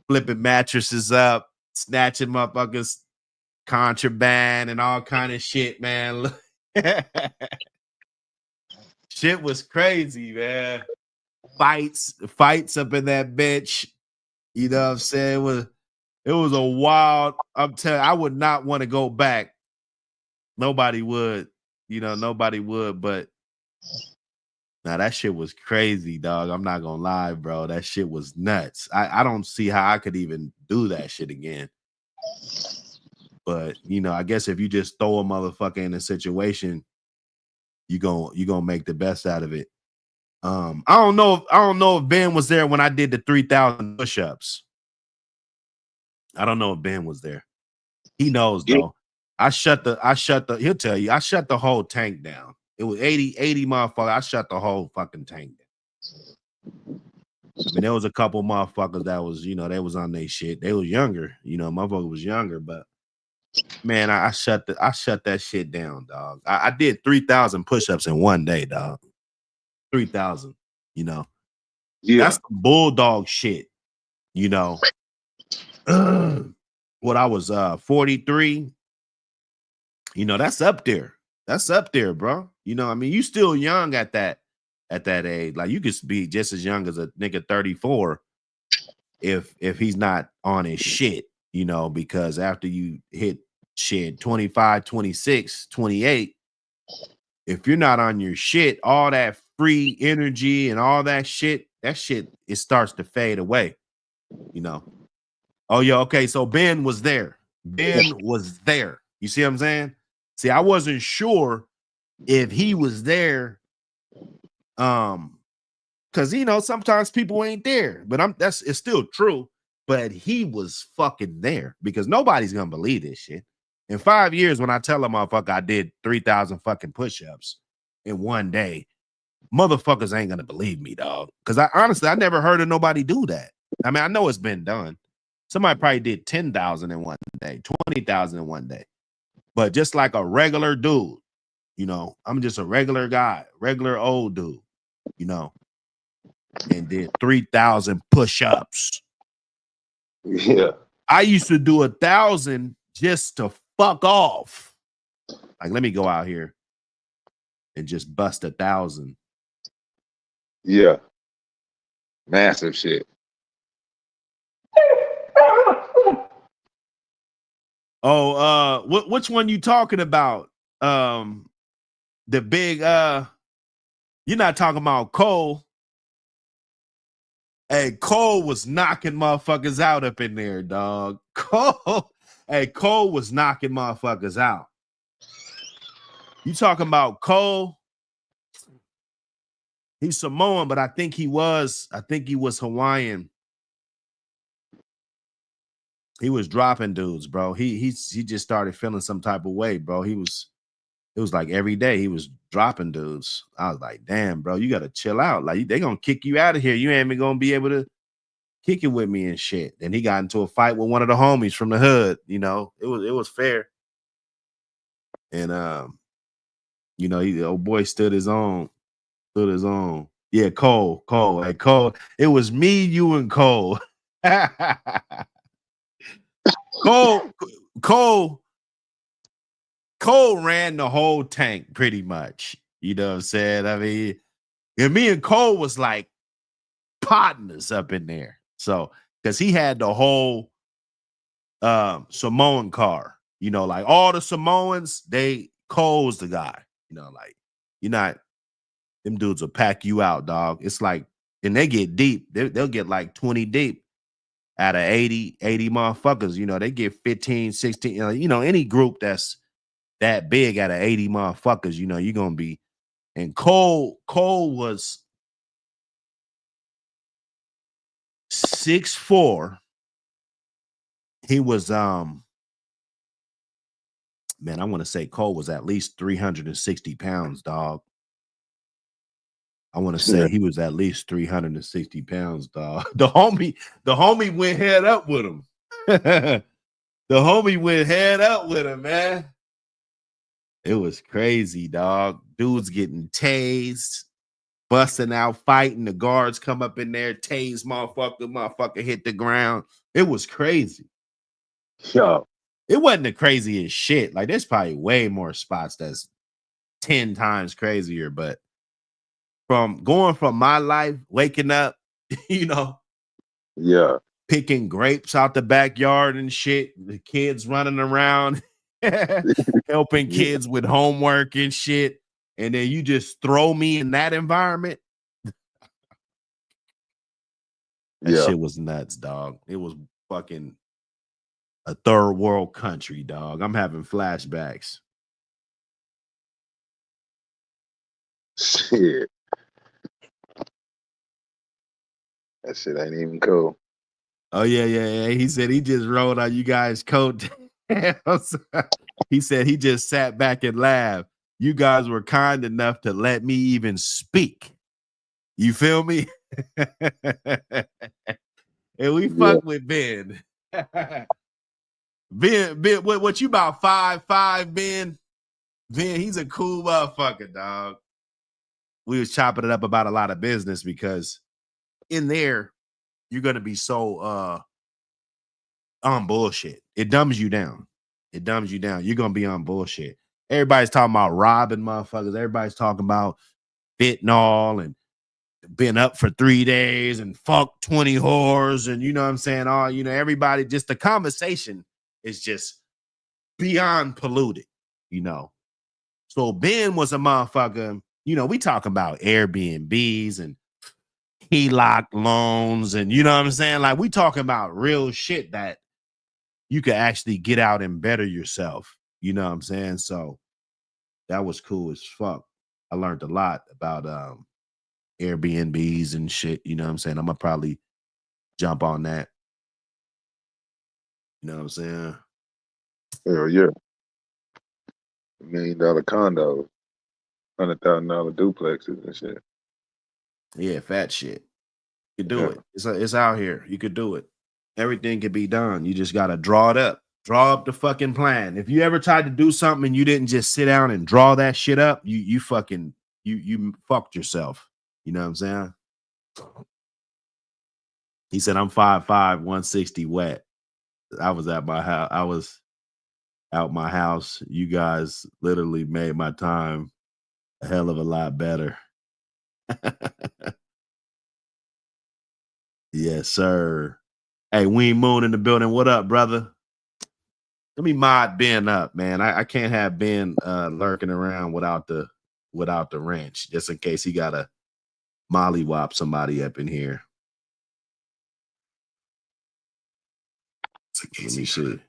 flipping mattresses up, snatching motherfuckers contraband and all kind of shit, man. Shit was crazy, man. Fights up in that bitch. You know what I'm saying? It was a wild. I'm telling you, I would not want to go back. Nobody would, nobody would, but now that shit was crazy, dog. I'm not gonna lie, bro. That shit was nuts. I don't see how I could even do that shit again. But I guess if you just throw a motherfucker in a situation, you gonna make the best out of it. I don't know if Ben was there when I did the 3,000 push-ups. I don't know if Ben was there. He knows though. He'll tell you, I shut the whole tank down. It was 80 motherfuckers. I shut the whole fucking tank down. I mean, there was a couple motherfuckers that was, they was on their shit. They was younger, motherfucker was younger, but man, I shut that shit down, dog. I did 3,000 push-ups in one day, dog. 3,000, Yeah. That's some bulldog shit, What I was 43, that's up there. That's up there, bro. I mean, you still young at that. at that age. Like you could be just as young as a nigga 34 if he's not on his shit, you know, because after you hit shit 25, 26, 28, if you're not on your shit, all that free energy and all that shit, it starts to fade away, you know. Oh, yeah, okay. So Ben was there. Ben was there. You see what I'm saying? See, I wasn't sure if he was there. Because you know, sometimes people ain't there, but it's still true. But he was fucking there because nobody's gonna believe this shit. In 5 years, when I tell a motherfucker I did 3,000 fucking push-ups in one day, motherfuckers ain't gonna believe me, dog. Because I never heard of nobody do that. I mean, I know it's been done. Somebody probably did 10,000 in one day, 20,000 in one day. But just like a regular dude, you know, I'm just a regular guy, regular old dude, you know, and did 3,000 push-ups. Yeah. I used to do 1,000 just to fuck off. Like, let me go out here and just bust 1,000. Yeah. Massive shit. Oh, which one you talking about? The big you're not talking about Cole. Hey, Cole was knocking motherfuckers out up in there, dog. Cole was knocking motherfuckers out. You talking about Cole? He's Samoan, but I think he was Hawaiian. He was dropping dudes, bro. He just started feeling some type of way, bro. It was like every day he was dropping dudes. I was like, damn, bro, you gotta chill out. Like they gonna kick you out of here. You ain't even gonna be able to kick it with me and shit. Then he got into a fight with one of the homies from the hood. You know, it was fair. And you know, the old boy stood his own. Yeah, Cole. Hey, Cole. It was me, you, and Cole. Cole ran the whole tank pretty much. You know what I'm saying? I mean, and me and Cole was like partners up in there. So, because he had the whole Samoan car, you know, like all the Samoans, Cole's the guy, you know, like you're not, them dudes will pack you out, dog. It's like, and they get deep. They'll get like 20 deep out of 80 motherfuckers. You know, they get 15, 16, you know, any group that's that big out of 80 motherfuckers, you know, you're going to be. And Cole was 6'4". He was, man, I want to say Cole was at least 360 pounds, dog. I want to say he was at least 360 pounds, dog. The homie went head up with him. The homie went head up with him, man. It was crazy, dog. Dudes getting tased, busting out, fighting. The guards come up in there, tase motherfucker hit the ground. It was crazy. Yo. It wasn't the craziest shit. Like, there's probably way more spots that's 10 times crazier, but from my life, waking up, you know, Yeah. picking grapes out the backyard and shit, the kids running around, helping kids with homework and shit, and then you just throw me in that environment. That shit was nuts, dog. It was fucking a third world country, dog. I'm having flashbacks. Shit. That shit ain't even cool. Oh, yeah. He said he just rolled on you guys' coat. He said he just sat back and laughed. You guys were kind enough to let me even speak. You feel me? And we fuck with Ben. Ben, what you about 5'5", Ben? Ben, he's a cool motherfucker, dog. We was chopping it up about a lot of business because in there, you're gonna be so on bullshit. It dumbs you down. You're gonna be on bullshit. Everybody's talking about robbing motherfuckers. Everybody's talking about fentanyl and been up for 3 days and fucked 20 whores and you know what I'm saying? All everybody, just the conversation is just beyond polluted, you know. So Ben was a motherfucker, we talking about Airbnbs and HELOC loans and you know what I'm saying? Like we talking about real shit that you could actually get out and better yourself. You know what I'm saying? So that was cool as fuck. I learned a lot about Airbnbs and shit. You know what I'm saying? I'm gonna probably jump on that. You know what I'm saying? Hell yeah. $1 million condos, $100,000 duplexes and shit. Yeah, fat shit. You could do it. It's out here. You could do it. Everything can be done. You just gotta draw it up. Draw up the fucking plan. If you ever tried to do something and you didn't just sit down and draw that shit up, you fucking you fucked yourself. You know what I'm saying? He said, I'm 5'5", 160 wet. I was at my house. I was out my house. You guys literally made my time a hell of a lot better. Yes, sir. Hey, Ween Moon in the building. What up, brother? Let me mod Ben up, man. I can't have Ben lurking around without the wrench, just in case he gotta mollywop somebody up in here. Let me see.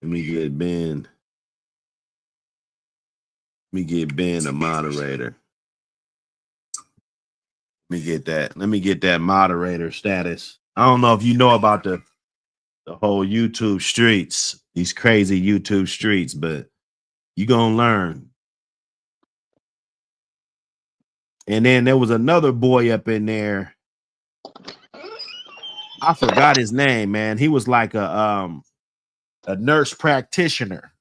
Let me get Ben. Let me get Ben a moderator. Let me get that moderator status. I don't know if you know about the whole YouTube streets, these crazy YouTube streets, but you gonna learn. And then there was another boy up in there. I forgot his name, man. He was like a nurse practitioner.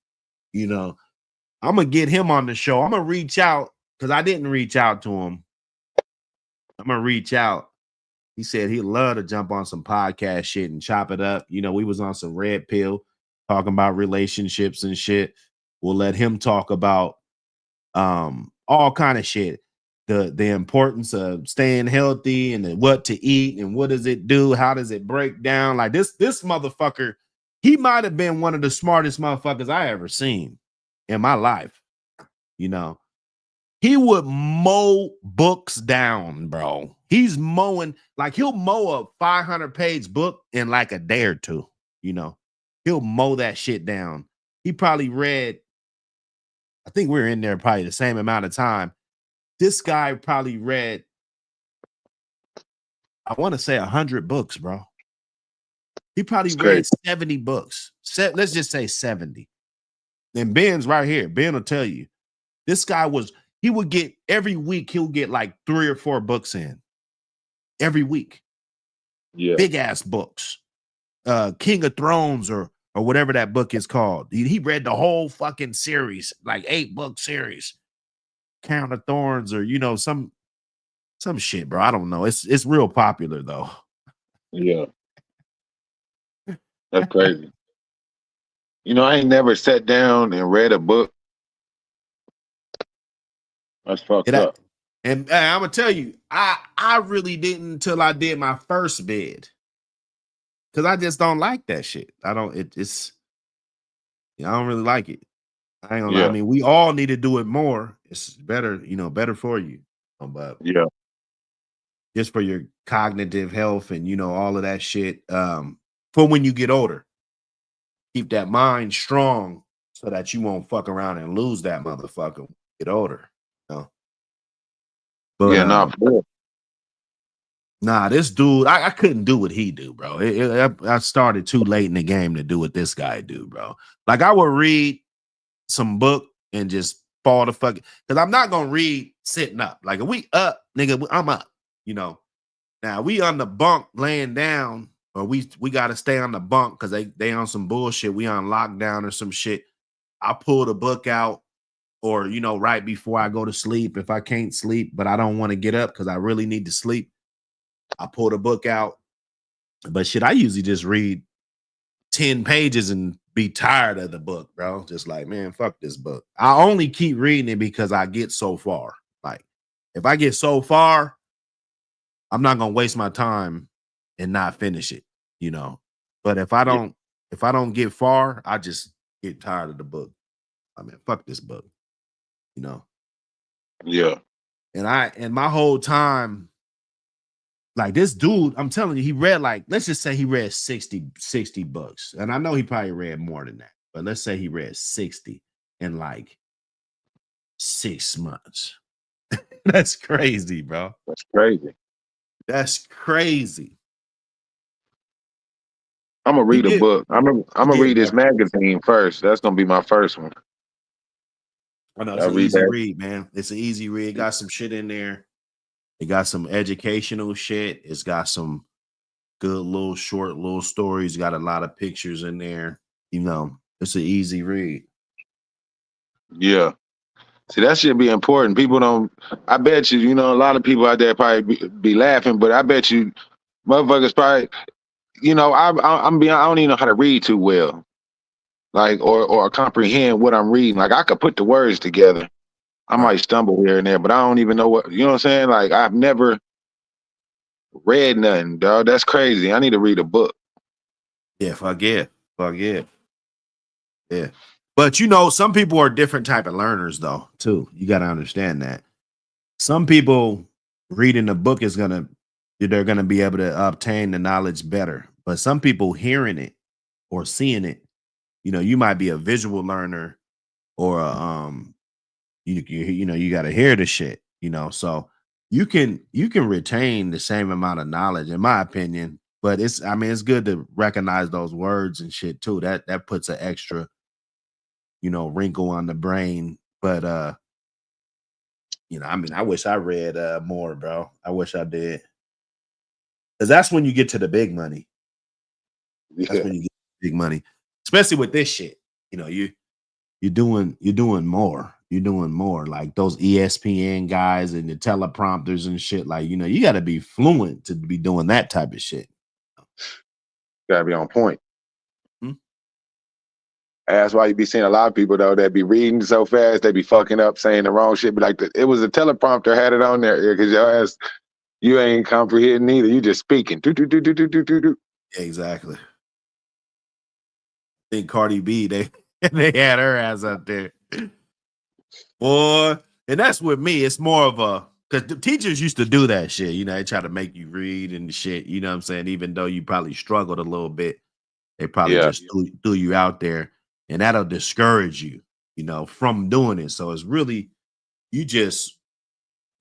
You know, I'm gonna get him on the show. I'm gonna reach out because I didn't reach out to him. I'm gonna reach out. He said he'd love to jump on some podcast shit and chop it up. You know, we was on some red pill talking about relationships and shit. We'll let him talk about all kind of shit. The importance of staying healthy and then what to eat and what does it do? How does it break down? Like this motherfucker, he might have been one of the smartest motherfuckers I ever seen in my life. You know, he would mow books down, bro. He's mowing, like he'll mow a 500-page book in like a day or two. You know, he'll mow that shit down. He probably read, I think we were in there probably the same amount of time. This guy probably read, I want to say 100 books, bro. He probably read 70 books. Let's just say 70. And Ben's right here. Ben will tell you. This guy he would get every week, he'll get like 3 or 4 books in. Every week. Yeah. Big ass books. King of Thrones or whatever that book is called. He read the whole fucking series, like 8-book series. Crown of Thorns or some shit, bro. I don't know. It's real popular though. Yeah. That's crazy. I ain't never sat down and read a book. That's fucked up. And I'm gonna tell you, I really didn't until I did my first bid. Cause I just don't like that shit. I don't really like it. I ain't gonna lie. I mean, we all need to do it more. It's better, better for you. But yeah, just for your cognitive health and all of that shit. For when you get older, keep that mind strong so that you won't fuck around and lose that motherfucker when you get older. But nah, this dude, I couldn't do what he do, bro. I started too late in the game to do what this guy do, bro. Like I would read some book and just fall the fuck, because I'm not gonna read sitting up. Like if we up, nigga, I'm up. Now we on the bunk laying down, or we gotta stay on the bunk because they on some bullshit. We on lockdown or some shit. I pull the book out, or right before I go to sleep, if I can't sleep, but I don't want to get up because I really need to sleep. I pull the book out, but shit, I usually just read 10 pages and be tired of the book, bro. Just like, man, fuck this book. I only keep reading it because I get so far. Like, if I get so far, I'm not gonna waste my time and not finish it, you know. But if I don't get far, I just get tired of the book. I mean, fuck this book, you know. Yeah. And my whole time, like this dude, I'm telling you, he read like, let's just say he read 60 books. And I know he probably read more than that, but let's say he read 60 in like 6 months. That's crazy, bro. That's crazy. That's crazy. I'm gonna He read a did. book. I'm He gonna did, read this bro. magazine first. That's gonna be my first one. I know it's I'll an read easy that. read, man. It's an easy read. It got some shit in there. It got some educational shit. It's got some good little short little stories. Got a lot of pictures in there. You know, it's an easy read. Yeah. See, that should be important. People don't. I bet you, a lot of people out there probably be laughing, but I bet you, motherfuckers probably, I don't even know how to read too well, like or comprehend what I'm reading. Like I could put the words together. I Right. might stumble here and there, but I don't even know what. You know what I'm saying? Like I've never read nothing, dog. That's crazy. I need to read a book. Yeah, fuck yeah. Fuck yeah. Yeah. But you know, some people are different type of learners though, too. You got to understand that. Some people reading a book they're gonna be able to obtain the knowledge better. But some people hearing it or seeing it, you might be a visual learner or you got to hear the shit, so you can retain the same amount of knowledge in my opinion, but it's good to recognize those words and shit too. That puts an extra, wrinkle on the brain. But I wish I read more, bro. I wish I did. Because that's when you get to the big money. That's Yeah, when you get big money. Especially with this shit. You're doing more. You're doing more. Like those ESPN guys and the teleprompters and shit. Like, you gotta be fluent to be doing that type of shit. gotta be on point. Hmm? That's why you be seeing a lot of people though that be reading so fast they be fucking up, saying the wrong shit. But like it was a teleprompter had it on there because your ass you ain't comprehending either. You just speaking. Do do do do do do do do. Exactly. I think Cardi B, they they had her ass up there. Boy, and that's with me. It's more of a because the teachers used to do that shit. They try to make you read and shit. You know what I'm saying? Even though you probably struggled a little bit, they probably Yeah, just threw you out there, and that'll discourage you, from doing it. So it's really you just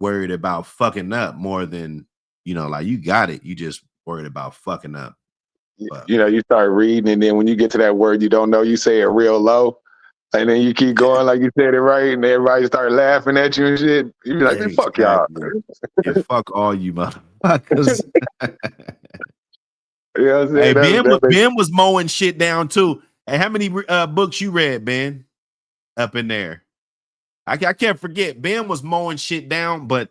worried about fucking up more than like you got it. You just worried about fucking up. But you start reading and then when you get to that word you don't know, you say it real low. And then you keep going like you said it right, and everybody start laughing at you and shit. You be like, man, fuck y'all. exactly. Yeah, fuck all you motherfuckers. You know what I'm Hey, saying? Ben was mowing shit down too. Hey, how many books you read, Ben? Up in there, I can't forget. Ben was mowing shit down, but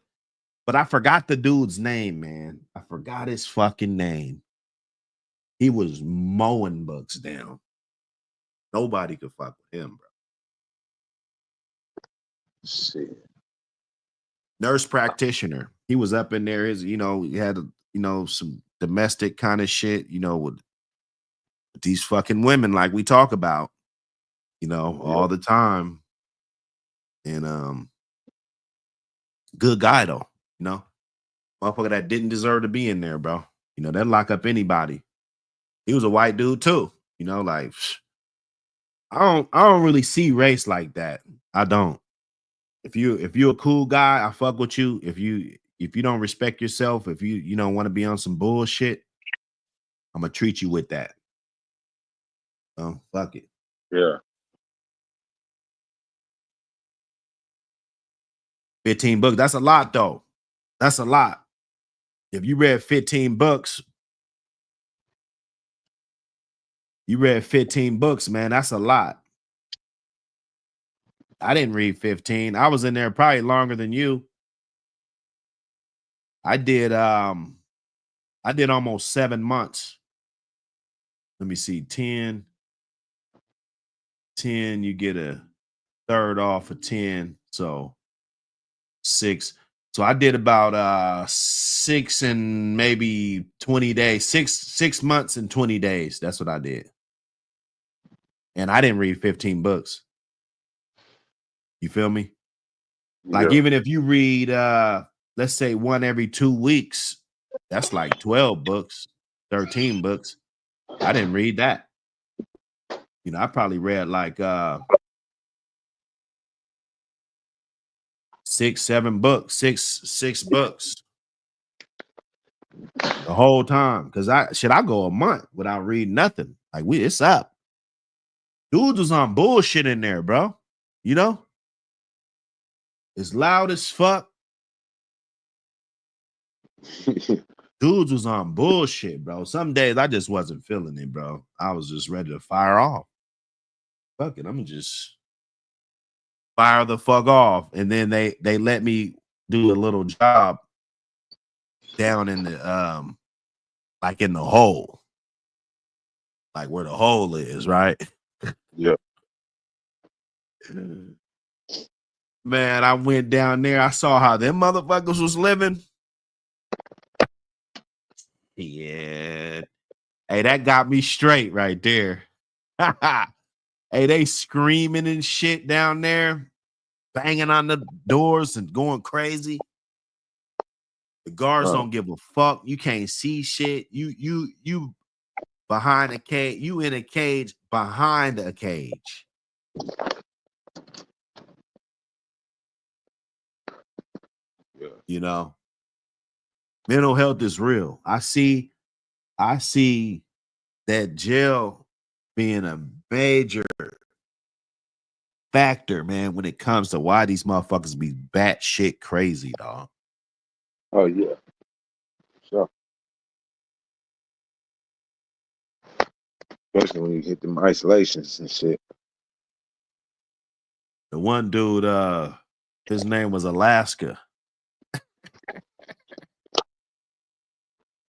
I forgot the dude's name, man. I forgot his fucking name. He was mowing books down. Nobody could fuck with him, bro. Shit. Nurse practitioner. He was up in there. He had some domestic kind of shit. With these fucking women, like we talk about, Yeah. all the time. And good guy though, motherfucker that didn't deserve to be in there, bro. They'd lock up anybody. He was a white dude too. Like I don't really see race like that. I don't. If you're a cool guy, I fuck with you. If you don't respect yourself, if you don't want to be on some bullshit, I'm gonna treat you with that. Oh, fuck it. Yeah. 15 books. That's a lot though. That's a lot. If you read 15 books, man. That's a lot. I didn't read 15. I was in there probably longer than you. I did almost 7 months. Let me see, 10. 10, you get a third off of 10. So 6. So I did about 6 and maybe 20 days, 6 months and 20 days. That's what I did. And I didn't read 15 books. You feel me? Like Yeah. even if you read let's say one every 2 weeks, that's like 12 books, 13 books. I didn't read that. You know, I probably read like 6, 7 books, six books the whole time. Cause I go a month without reading nothing. Like it's up. Dudes was on bullshit in there, bro. You know, it's loud as fuck. Dudes was on bullshit, bro. Some days I just wasn't feeling it, bro. I was just ready to fire off. Fuck it, I'm just fire the fuck off. And then they let me do a little job down in the like in the hole. Like where the hole is, right? Yeah. Man, I went down there. I saw how them motherfuckers was living. Yeah. Hey, that got me straight right there. Hey, they screaming and shit down there, banging on the doors and going crazy. The guards don't give a fuck. You can't see shit. You behind a cage. You in a cage behind a cage. Yeah. You know, mental health is real. I see that jail being a major factor, man, when it comes to why these motherfuckers be batshit crazy, dog. Oh yeah. Sure. Especially when you hit them isolations and shit. The one dude, his name was Alaska.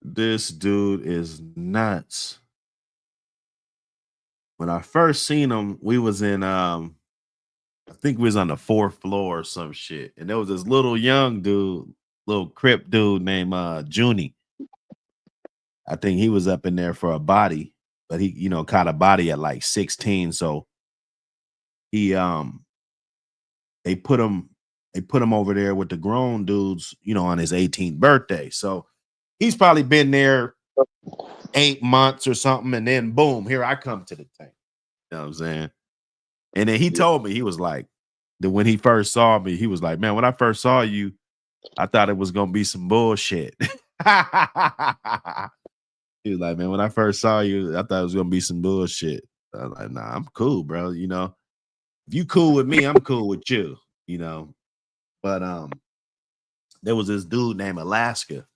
This dude is nuts. When I first seen him, we was in I think we was on the 4th floor or some shit. And there was this little young dude, little crip dude named Junie. I think he was up in there for a body, but he, you know, caught a body at like 16. So he they put him over there with the grown dudes, you know, on his 18th birthday. So he's probably been there 8 months or something, and then boom, here I come to the tank. You know what I'm saying? And then he told me, he was like, that when he first saw me, he was like, man, when I first saw you, I thought it was gonna be some bullshit. He was like, man, when I first saw you, I thought it was gonna be some bullshit. I was like, nah, I'm cool, bro. You know, if you cool with me, I'm cool with you, you know. But there was this dude named Alaska,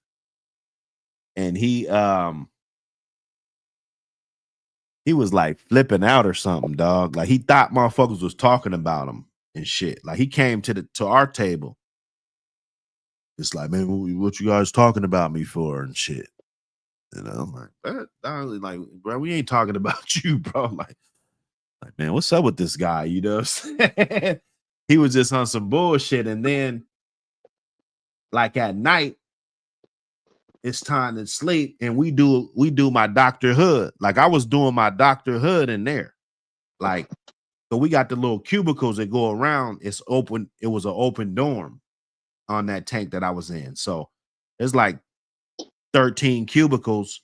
and he was like flipping out or something, dog. Like he thought motherfuckers was talking about him and shit. Like he came to our table. It's like, man, what you guys talking about me for and shit. You know, I'm like, bro, we ain't talking about you, bro. Like, man, what's up with this guy? You know what I'm saying? He was just on some bullshit. And then, like at night, it's time to sleep, and we do my Dr. Hood. Like I was doing my Dr. Hood in there. Like, so we got the little cubicles that go around. It's open. It was an open dorm on that tank that I was in. So it's like 13 cubicles,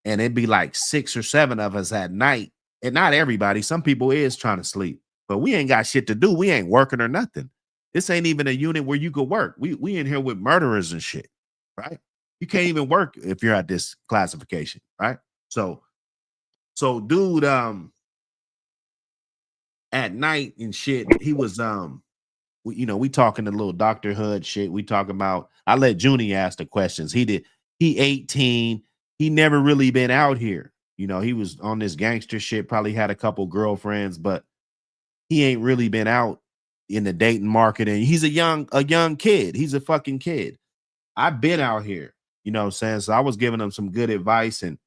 and it'd be like 6 or 7 of us at night. And not everybody. Some people is trying to sleep, but we ain't got shit to do. We ain't working or nothing. This ain't even a unit where you could work. We in here with murderers and shit, right? You can't even work if you're at this classification, right? So dude, at night and shit, he was we talking a little Dr. Hood shit. We talking about, I let Junie ask the questions. He 18. He never really been out here. You know, he was on this gangster shit, probably had a couple girlfriends, but he ain't really been out in the dating market. And he's a young kid. He's a fucking kid. I've been out here, you know what I'm saying? So I was giving him some good advice and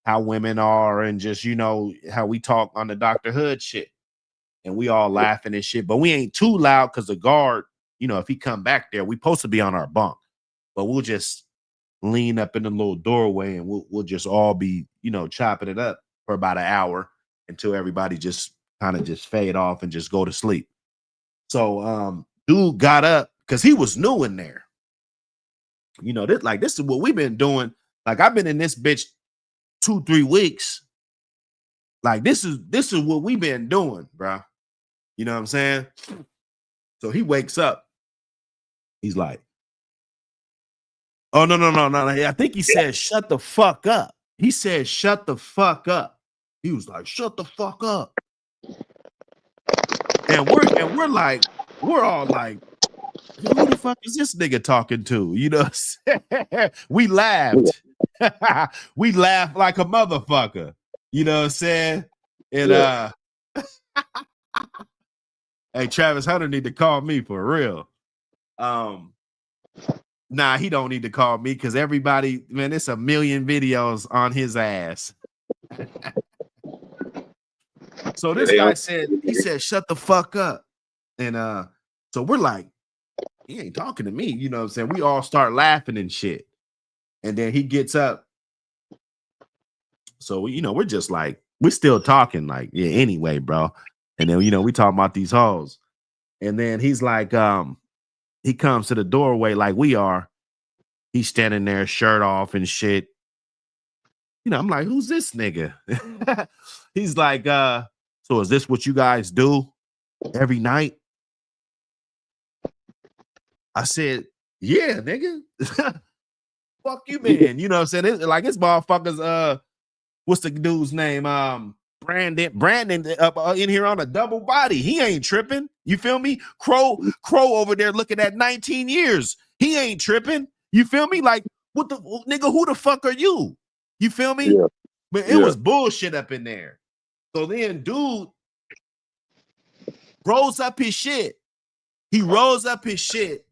how women are and just, you know, how we talk on the Dr. Hood shit. and we all laughing and shit, but we ain't too loud because the guard, you know, if he come back there, we supposed to be on our bunk, but we'll just lean up in the little doorway and we'll just all be, you know, chopping it up for about an hour until everybody just kind of just fade off and just go to sleep. So dude got up because he was new in there. You know, this is what we've been doing. Like, I've been in this bitch 2-3 weeks. Like, this is what we've been doing, bro. You know what I'm saying? So he wakes up. He's like, oh, no. I think he said, shut the fuck up. He said, shut the fuck up. He was like, shut the fuck up. And we're all like, who the fuck is this nigga talking to? You know what I'm saying? We laughed. We laughed like a motherfucker. You know what I'm saying? And hey, Travis Hunter need to call me for real. Nah, he don't need to call me because everybody, man, it's a million videos on his ass. So this guy said, shut the fuck up. And so we're like, he ain't talking to me, you know what I'm saying? We all start laughing and shit. And then he gets up. So we, you know, we're just like, we're still talking, like, yeah, anyway, bro. And then, you know, we talking about these hoes. And then he's like, he comes to the doorway like we are. He's standing there, shirt off and shit. You know, I'm like, who's this nigga? He's like, so is this what you guys do every night? I said, yeah, nigga. Fuck you, man. You know what I'm saying? It's like, this motherfuckers, what's the dude's name? Brandon up in here on a double body. He ain't tripping. You feel me? Crow over there looking at 19 years. He ain't tripping. You feel me? Like, what the nigga, who the fuck are you? You feel me? Yeah. But it was bullshit up in there. So then dude rolls up his shit. He rolls up his shit.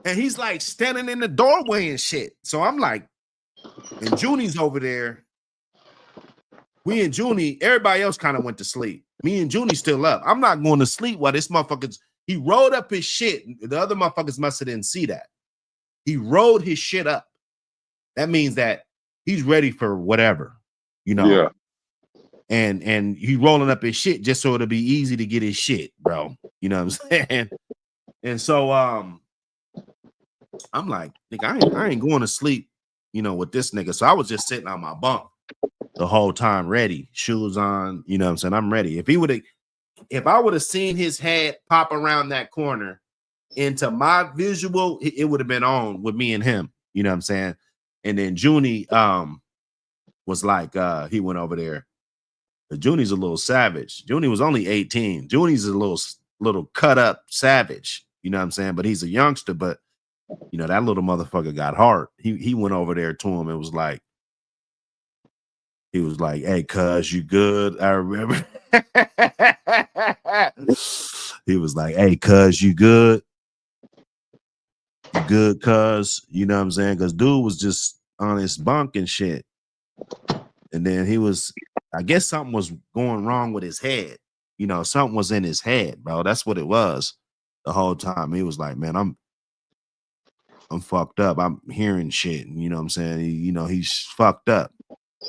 And he's like standing in the doorway and shit. So I'm like, and Junie's over there. We and Junie, everybody else kind of went to sleep. Me and Junie still up. I'm not going to sleep while this motherfucker's, he rolled up his shit. The other motherfuckers must have didn't see that. He rolled his shit up. That means that he's ready for whatever, you know. Yeah. And he rolling up his shit just so it'll be easy to get his shit, bro. You know what I'm saying? And so I'm like, nigga, I ain't going to sleep, you know, with this nigga. So I was just sitting on my bunk the whole time, ready, shoes on, you know what I'm saying? I'm ready. If I would have seen his head pop around that corner into my visual, it would have been on with me and him, you know what I'm saying? And then Junie was like, he went over there. But Junie's a little savage. Junie was only 18. Junie's a little cut up savage, you know what I'm saying? But he's a youngster, but you know, that little motherfucker got hard. He went over there to him and was like, he was like, hey, cuz, you good? I remember. He was like, hey, cuz, you good? You good, cuz? You know what I'm saying? Because dude was just on his bunk and shit. And then he was, I guess something was going wrong with his head. You know, something was in his head, bro. That's what it was the whole time. He was like, man, I'm fucked up. I'm hearing shit. You know what I'm saying? You know, he's fucked up.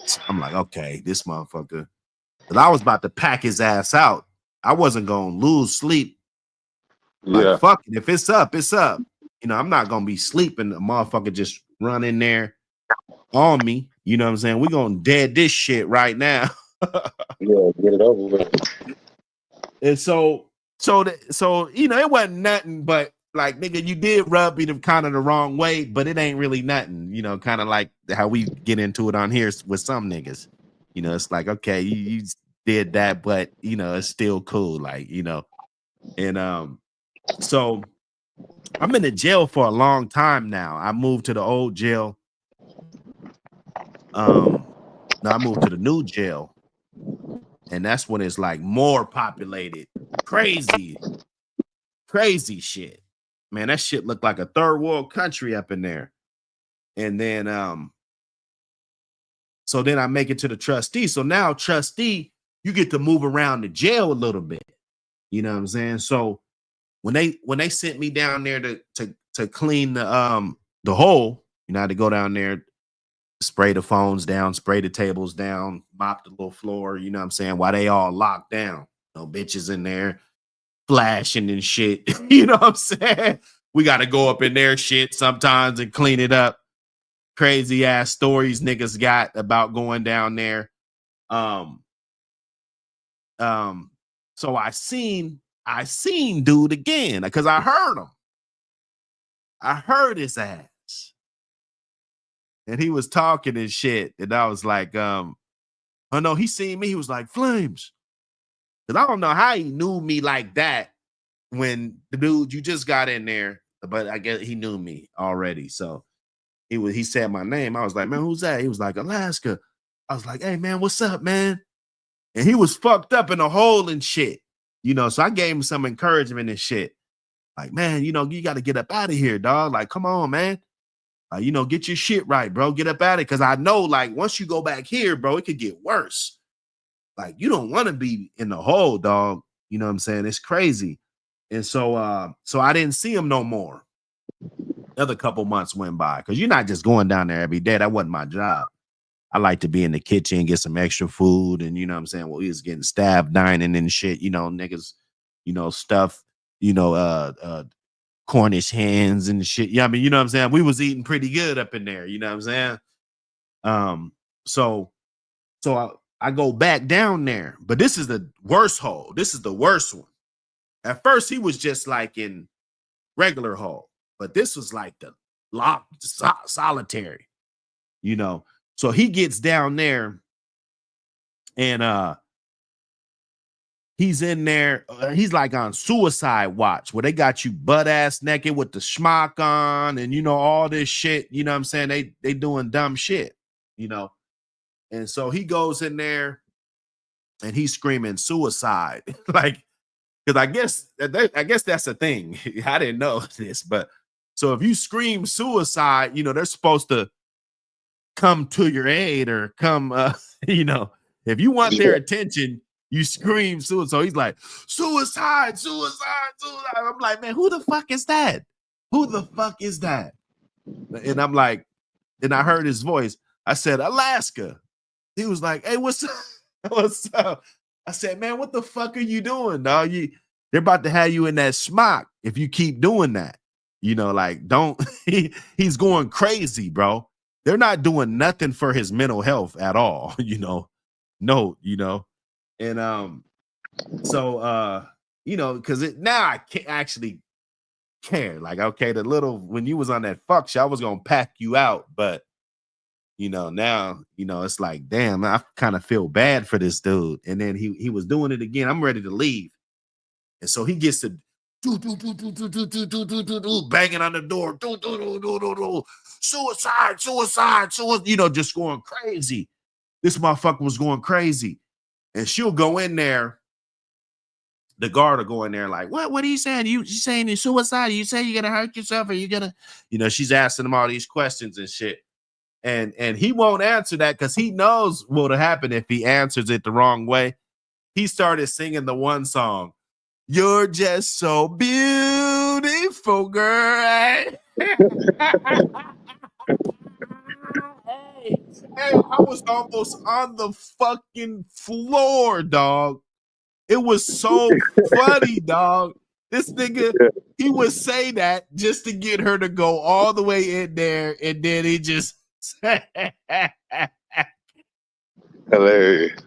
So I'm like, okay, this motherfucker. Because I was about to pack his ass out. I wasn't going to lose sleep. Like, fuck it. If it's up, it's up. You know, I'm not going to be sleeping. The motherfucker just run in there on me. You know what I'm saying? We're going to dead this shit right now. Yeah, get it over with. And so, you know, it wasn't nothing, but like, nigga, you did rub me kind of the wrong way, but it ain't really nothing, you know, kind of like how we get into it on here with some niggas. You know, it's like, okay, you did that, but you know, it's still cool, like, you know. And so I'm in the jail for a long time now. I moved to the old jail. Now I moved to the new jail, and that's when it's like more populated, crazy shit. Man, that shit looked like a third world country up in there. And then so then I make it to the trustee. So now trustee, you get to move around the jail a little bit. You know what I'm saying? So when they sent me down there to clean the hole, you know, I had to go down there, spray the phones down, spray the tables down, mop the little floor, you know what I'm saying? While they all locked down. No bitches in there flashing and shit. You know what I'm saying? We got to go up in their shit sometimes and clean it up. Crazy ass stories niggas got about going down there. So I seen dude again because I heard him. I heard his ass. And he was talking and shit. And I was like, oh no, he seen me. He was like, Flames. Because I don't know how he knew me like that when the dude, you just got in there, but I guess he knew me already. So he said my name. I was like, man, who's that? He was like, Alaska. I was like, hey man, what's up, man? And he was fucked up in a hole and shit. You know, so I gave him some encouragement and shit. Like, man, you know, you got to get up out of here, dog. Like, come on, man. You know, get your shit right, bro. Get up out of it. Cause I know, like, once you go back here, bro, it could get worse. Like, you don't want to be in the hole, dog. You know what I'm saying? It's crazy. And so I didn't see him no more. Another couple months went by. Cause you're not just going down there every day. That wasn't my job. I like to be in the kitchen, get some extra food. And you know what I'm saying? Well, he was getting stabbed, dining and shit, you know, niggas, you know, stuff, you know, Cornish hens and shit. Yeah, I mean, you know what I'm saying? We was eating pretty good up in there, you know what I'm saying? So I go back down there, but this is the worst hole. This is the worst one. At first, he was just like in regular hole, but this was like the locked solitary, you know. So he gets down there and he's in there. He's like on suicide watch where they got you butt ass naked with the schmuck on and, you know, all this shit. You know what I'm saying? They doing dumb shit, you know. And so he goes in there and he's screaming suicide. Like, because I guess that's a thing. I didn't know this, but so if you scream suicide, you know, they're supposed to come to your aid or come, you know, if you want their attention, you scream suicide. So he's like, suicide, suicide, suicide. I'm like, man, who the fuck is that? Who the fuck is that? And I'm like, and I heard his voice. I said, Alaska. He was like, hey, what's up? What's up? I said, man, what the fuck are you doing, dog? They're about to have you in that smock if you keep doing that. You know, like, don't, he's going crazy, bro. They're not doing nothing for his mental health at all, you know. No, you know. And so you know, because now I can't actually care. Like, okay, when you was on that fuck shit, I was gonna pack you out, but you know, now, you know, it's like, damn, I kind of feel bad for this dude. And then he was doing it again. I'm ready to leave. And so he gets to banging on the door, suicide, suicide, suicide, you know, just going crazy. This motherfucker was going crazy. And she'll go in there. The guard will go in there like, what are you saying? You saying you're suicide? You say you're gonna hurt yourself or you gonna, you know, she's asking him all these questions and shit. And he won't answer that because he knows what'll happen if he answers it the wrong way. He started singing the one song, "You're just so beautiful, girl." Hey, I was almost on the fucking floor, dog. It was so funny, dog. This nigga, he would say that just to get her to go all the way in there, and then he just Hilarious.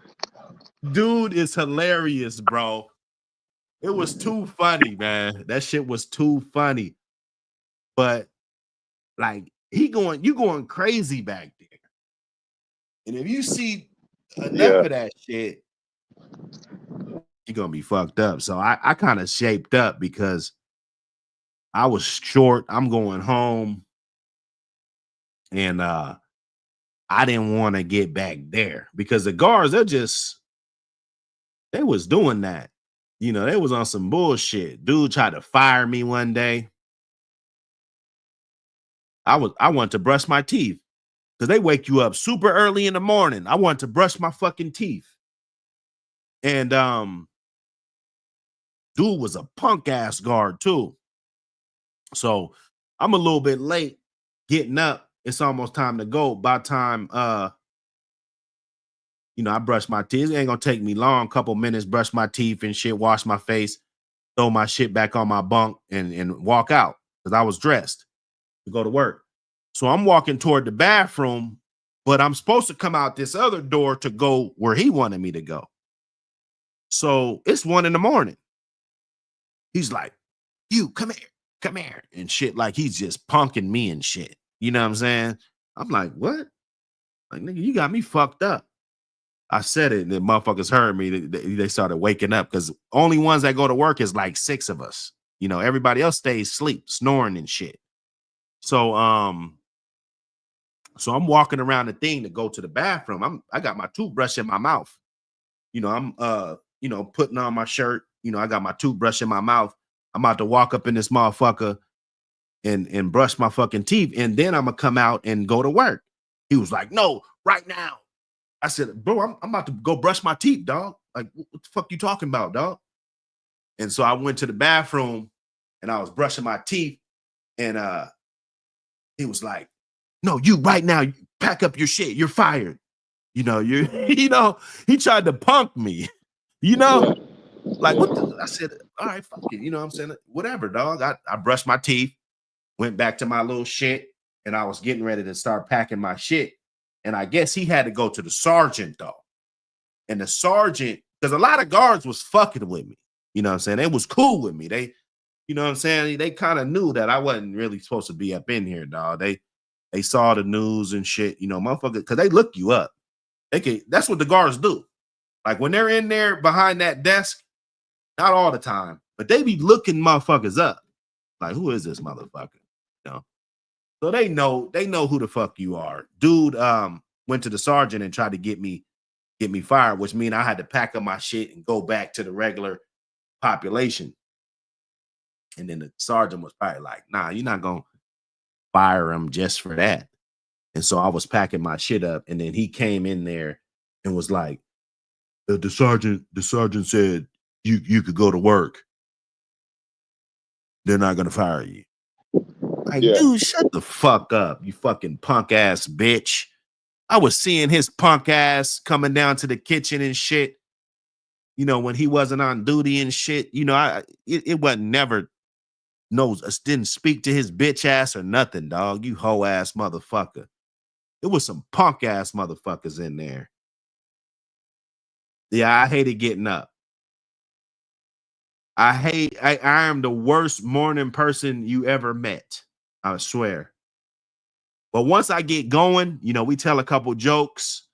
Dude is hilarious, bro. It was too funny, man. That shit was too funny. But like you going crazy back there. And if you see enough of that shit, you're gonna be fucked up. So I kind of shaped up because I was short. I'm going home. And I didn't want to get back there because the guards, they was doing that. You know, they was on some bullshit. Dude tried to fire me one day. I wanted to brush my teeth because they wake you up super early in the morning. I wanted to brush my fucking teeth. And dude was a punk ass guard too. So I'm a little bit late getting up. It's almost time to go. By the time I brush my teeth. It ain't gonna take me long, couple minutes, brush my teeth and shit, wash my face, throw my shit back on my bunk and walk out because I was dressed to go to work. So I'm walking toward the bathroom, but I'm supposed to come out this other door to go where he wanted me to go. So it's 1 a.m. He's like, you come here, and shit. Like he's just punking me and shit. You know what I'm saying? I'm like, what? Like, nigga, you got me fucked up. I said it, and the motherfuckers heard me. They started waking up because only ones that go to work is like 6 of us. Everybody else stays asleep, snoring and shit. So I'm walking around the thing to go to the bathroom. I got my toothbrush in my mouth. I'm putting on my shirt. I got my toothbrush in my mouth. I'm about to walk up in this motherfucker and brush my fucking teeth, and then I'm gonna come out and go to work. He was like, no, right now. I said, bro, I'm about to go brush my teeth, dog. Like, what the fuck you talking about, dog? And so I went to the bathroom and I was brushing my teeth, and he was like, no, you right now, pack up your shit. You're fired. He tried to punk me, like what I said, all right, fuck it. I'm saying? Whatever, dog. I brushed my teeth, went back to my little shit, and I was getting ready to start packing my shit. And I guess he had to go to the sergeant, though. And the sergeant, because a lot of guards was fucking with me. You know what I'm saying? They was cool with me. They, you know what I'm saying? They kind of knew that I wasn't really supposed to be up in here, dog. They saw the news and shit, motherfucker, because they look you up. That's what the guards do. Like when they're in there behind that desk, not all the time, but they be looking motherfuckers up. Like, who is this motherfucker? So they know who the fuck you are. Dude went to the sergeant and tried to get me fired, which means I had to pack up my shit and go back to the regular population. And then the sergeant was probably like, nah, you're not gonna fire him just for that. And so I was packing my shit up, and then he came in there and was like, the sergeant said you could go to work. They're not gonna fire you. Like, dude, shut the fuck up, you fucking punk ass bitch. I was seeing his punk ass coming down to the kitchen and shit, when he wasn't on duty and shit. It wasn't never didn't speak to his bitch ass or nothing, dog. You hoe ass motherfucker. It was some punk ass motherfuckers in there. Yeah, I hated getting up. I am the worst morning person you ever met. I swear. But once I get going, we tell a couple jokes,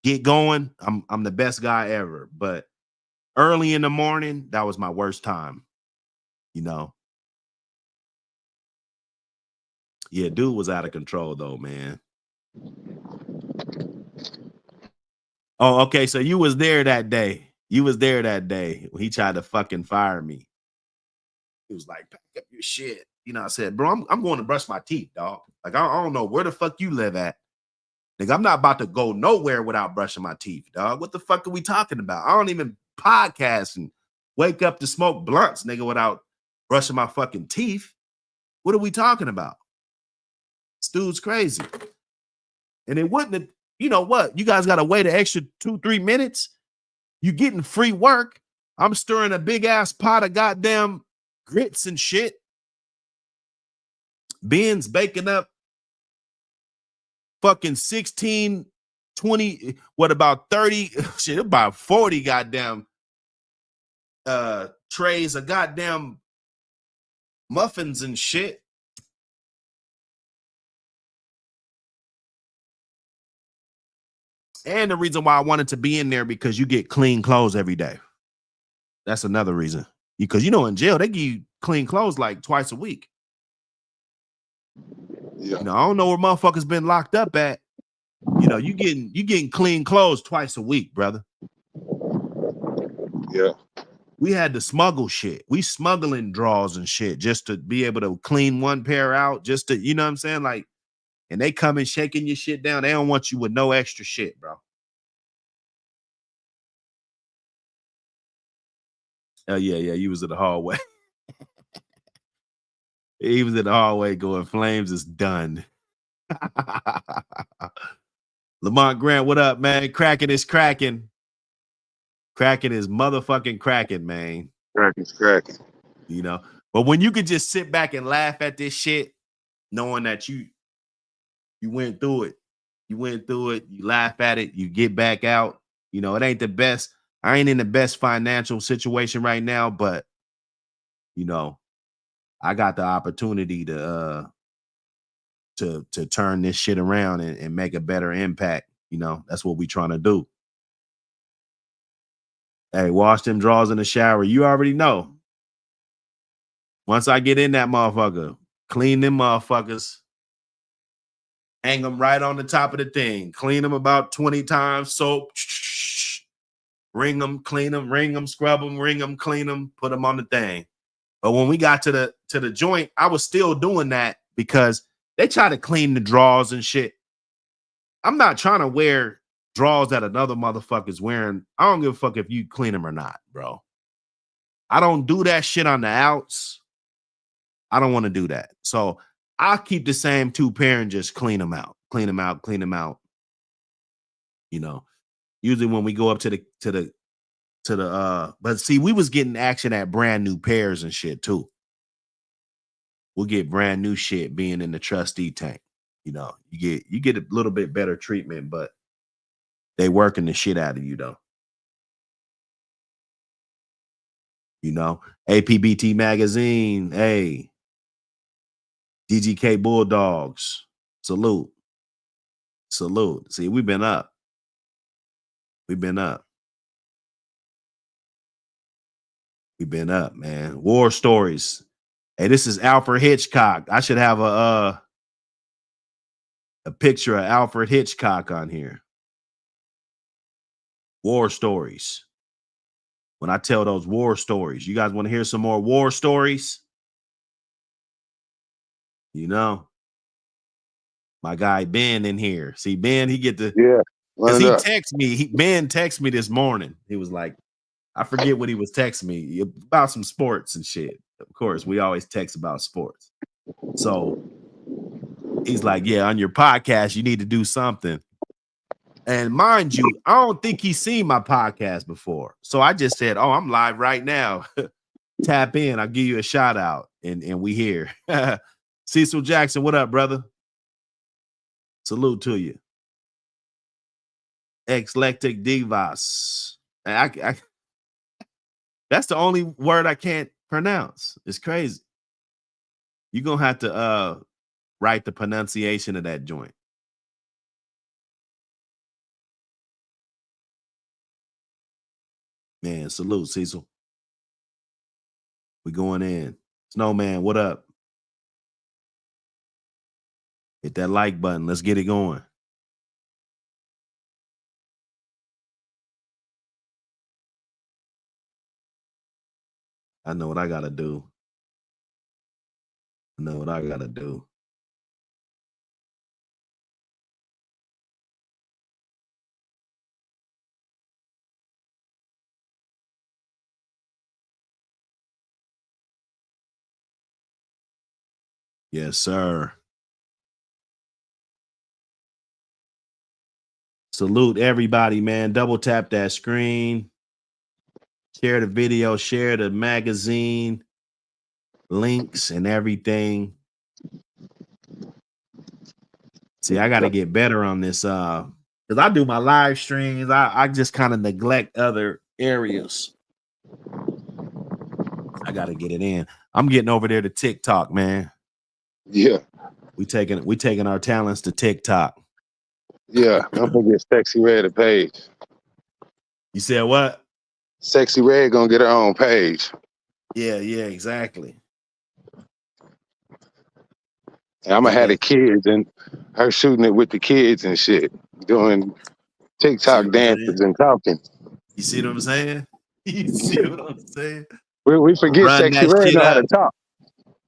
get going. I'm the best guy ever. But early in the morning, that was my worst time. Yeah, dude was out of control though, man. Oh, okay. So you was there that day. When he tried to fucking fire me. He was like, pack up your shit. I said, bro, I'm going to brush my teeth, dog. Like, I don't know where the fuck you live at. Nigga, I'm not about to go nowhere without brushing my teeth, dog. What the fuck are we talking about? I don't even podcast and wake up to smoke blunts, nigga, without brushing my fucking teeth. What are we talking about? This dude's crazy. And it wouldn't have, you know what? You guys got to wait an extra 2-3 minutes. You getting free work. I'm stirring a big ass pot of goddamn grits and shit. Ben's baking up fucking 16, 20, what about 30, shit, about 40 goddamn trays of goddamn muffins and shit. And the reason why I wanted to be in there because you get clean clothes every day. That's another reason. Because in jail, they give you clean clothes like twice a week. Yeah. I don't know where motherfuckers been locked up at. You getting clean clothes twice a week, brother. Yeah. We had to smuggle shit. We smuggling drawers and shit just to be able to clean one pair out, just to, you know what I'm saying? Like, and they come and shaking your shit down. They don't want you with no extra shit, bro. Oh yeah, he was in the hallway. He was in the hallway going, Flames is done. Lamont Grant, what up, man? Cracking is cracking. Cracking is motherfucking cracking, man. Cracking's cracking. You know, but when you could just sit back and laugh at this shit, knowing that you went through it, you laugh at it, you get back out. You know, it ain't the best. I ain't in the best financial situation right now, but you know, I got the opportunity to turn this shit around and make a better impact. You know, that's what we trying to do. Hey, wash them drawers in the shower. You already know. Once I get in that motherfucker, clean them motherfuckers, hang them right on the top of the thing, clean them about 20 times, soap, wring them, clean them, wring them, scrub them, wring them, clean them, put them on the thing. But when we got to the joint, I was still doing that because they try to clean the drawers and shit. I'm not trying to wear drawers that another motherfucker's wearing. I don't give a fuck if you clean them or not, bro. I don't do that shit on the outs. I don't want to do that. So I'll keep the same 2 pair and just clean them out. You know, usually when we go up to the but see, we was getting action at brand new pairs and shit too. We'll get brand new shit being in the trustee tank. You know, you get a little bit better treatment, but they working the shit out of you though. You know, APBT magazine, hey, DGK Bulldogs, salute. See, we've been up. We've been up, man. War stories. Hey, this is Alfred Hitchcock. I should have a picture of Alfred Hitchcock on here. War stories. When I tell those war stories, you guys want to hear some more war stories? You know, my guy Ben in here. See, Ben, he get the because he texts me. Ben texted me this morning. He was like, I forget what he was texting me about some sports and shit. Of course, we always text about sports. So he's like, yeah, on your podcast, you need to do something. And mind you, I don't think he's seen my podcast before. So I just said, oh, I'm live right now. Tap in. I'll give you a shout out. And we here. Cecil Jackson, what up, brother? Salute to you. Eclectic Divas. I that's the only word I can't pronounce. It's crazy. You're gonna have to write the pronunciation of that joint. Man, salute, Cecil. We going in. Snowman, what up? Hit that like button. Let's get it going. I know what I gotta do. Yes, sir. Salute everybody, man. Double tap that screen. Share the video, share the magazine, links and everything. See, I got to get better on this because I do my live streams. I just kind of neglect other areas. I got to get it in. I'm getting over there to TikTok, man. Yeah. We taking our talents to TikTok. Yeah. I'm gonna get Sexy Red a page. You said what? Sexy Red gonna get her own page. Yeah, exactly. And I'm gonna have the kids and her shooting it with the kids and shit, doing TikTok dances and talking. You see what I'm saying? You see what I'm saying? We forget Run Sexy that Red shit know how up. to talk.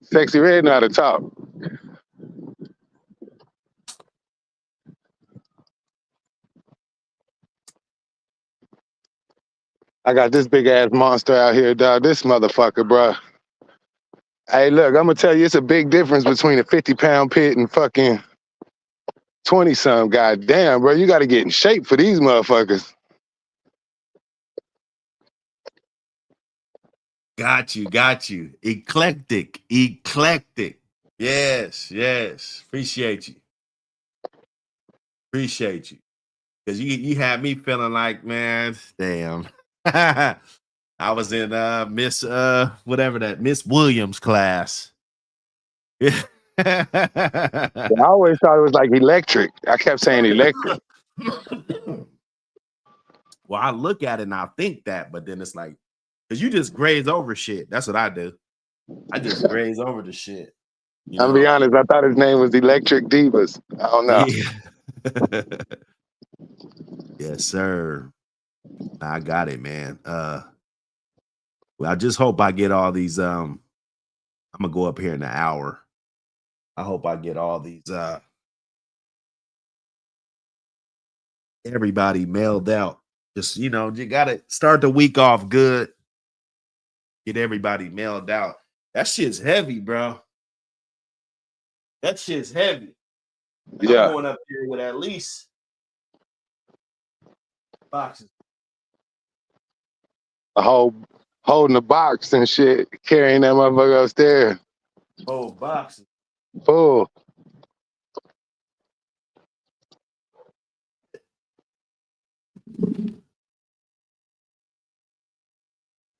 Sexy Red know how to talk. I got this big ass monster out here, dog. This motherfucker, bro. Hey, look, I'm gonna tell you, it's a big difference between a 50-pound pit and fucking 20-some. Goddamn, bro, you got to get in shape for these motherfuckers. Got you. Eclectic. Yes. Appreciate you. Because you had me feeling like, man, damn. I was in Miss Miss Williams class. Yeah. I always thought it was like electric. I kept saying electric. Well, I look at it and I think that, but then it's like, because you just graze over shit. That's what I do. I just graze over the shit. You I'm gonna be know? honest, I thought his name was Electric Divas. I don't know. Yeah. Yes, sir. I got it, man. Well, I just hope I get all these. I'm gonna go up here in an hour. I hope I get all these everybody mailed out. Just you gotta start the week off good. Get everybody mailed out. That shit's heavy, bro. That shit's heavy. And Yeah, I'm going up here with at least boxes. a whole holding the box and shit, carrying that motherfucker upstairs. Oh, boxes. Full.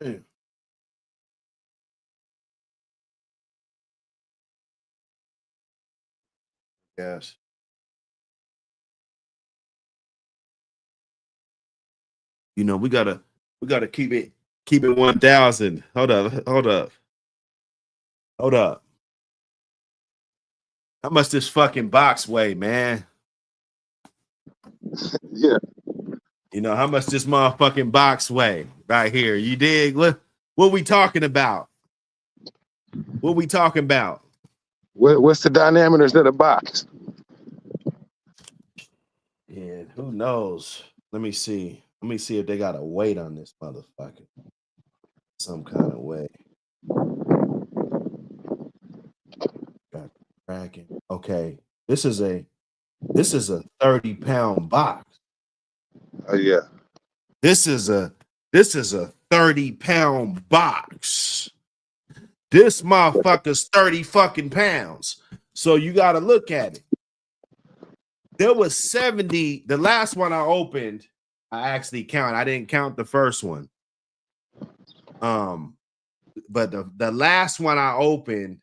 Mm. Yes. We gotta keep it 1,000. Hold up. How much this fucking box weigh, man? Yeah. How much this motherfucking box weigh right here? You dig? What we talking about? What's the diameters of the box? Yeah, who knows? Let me see if they got a weight on this motherfucker. Some kind of way. Got cracking. Okay. This is a 30-pound box. Oh yeah. This is a 30-pound box. This motherfucker's 30 fucking pounds. So you got to look at it. There was 70. The last one I opened, I actually count. I didn't count the first one. But the last one I opened,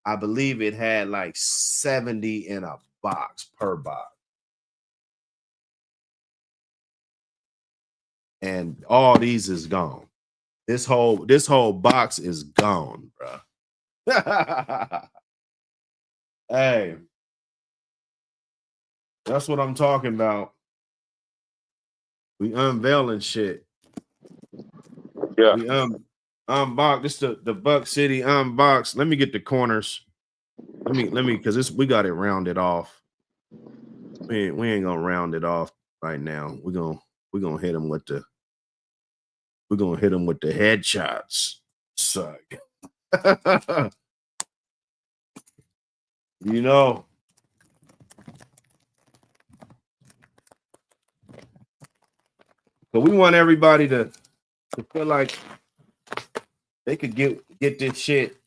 I believe it had like 70 in a box per box. And all these is gone. This whole box is gone, bro. Hey, that's what I'm talking about. We unveiling shit. Yeah. We unbox. This the Buck City unbox. Let me get the corners. Let me because we got it rounded off. We ain't gonna round it off right now. We're gonna hit them with the headshots. Suck. So we want everybody to feel like they could get this shit.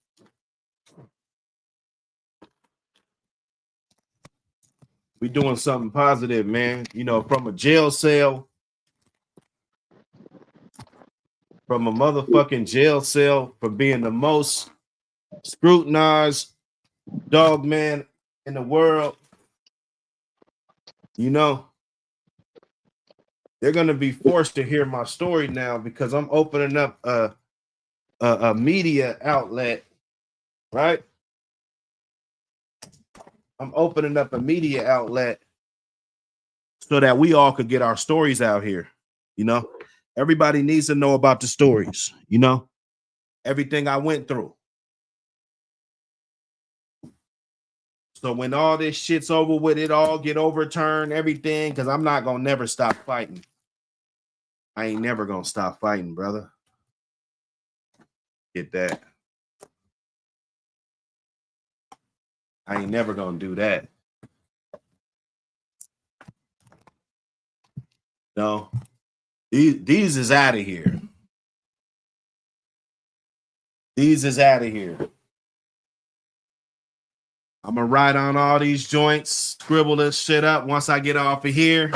We doing something positive, man. From a jail cell, from a motherfucking jail cell, for being the most scrutinized dog man in the world. They're gonna be forced to hear my story now because I'm opening up a media outlet, right? I'm opening up a media outlet so that we all could get our stories out here. Everybody needs to know about the stories, everything I went through. So when all this shit's over with, it all get overturned, everything, because I'm not gonna never stop fighting. I ain't never gonna stop fighting, brother. Get that. I ain't never gonna do that. No. These is out of here. These is out of here. I'm gonna write on all these joints, scribble this shit up once I get off of here.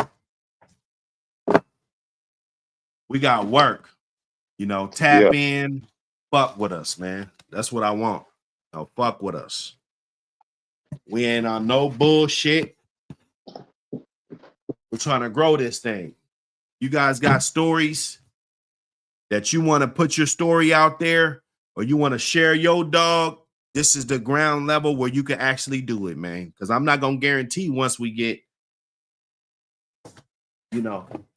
We got work. You know, tap in, fuck with us, man. That's what I want. No, fuck with us. We ain't on no bullshit. We're trying to grow this thing. You guys got stories that you want to put your story out there, or you want to share your dog. This is the ground level where you can actually do it, man. Because I'm not gonna guarantee once we get,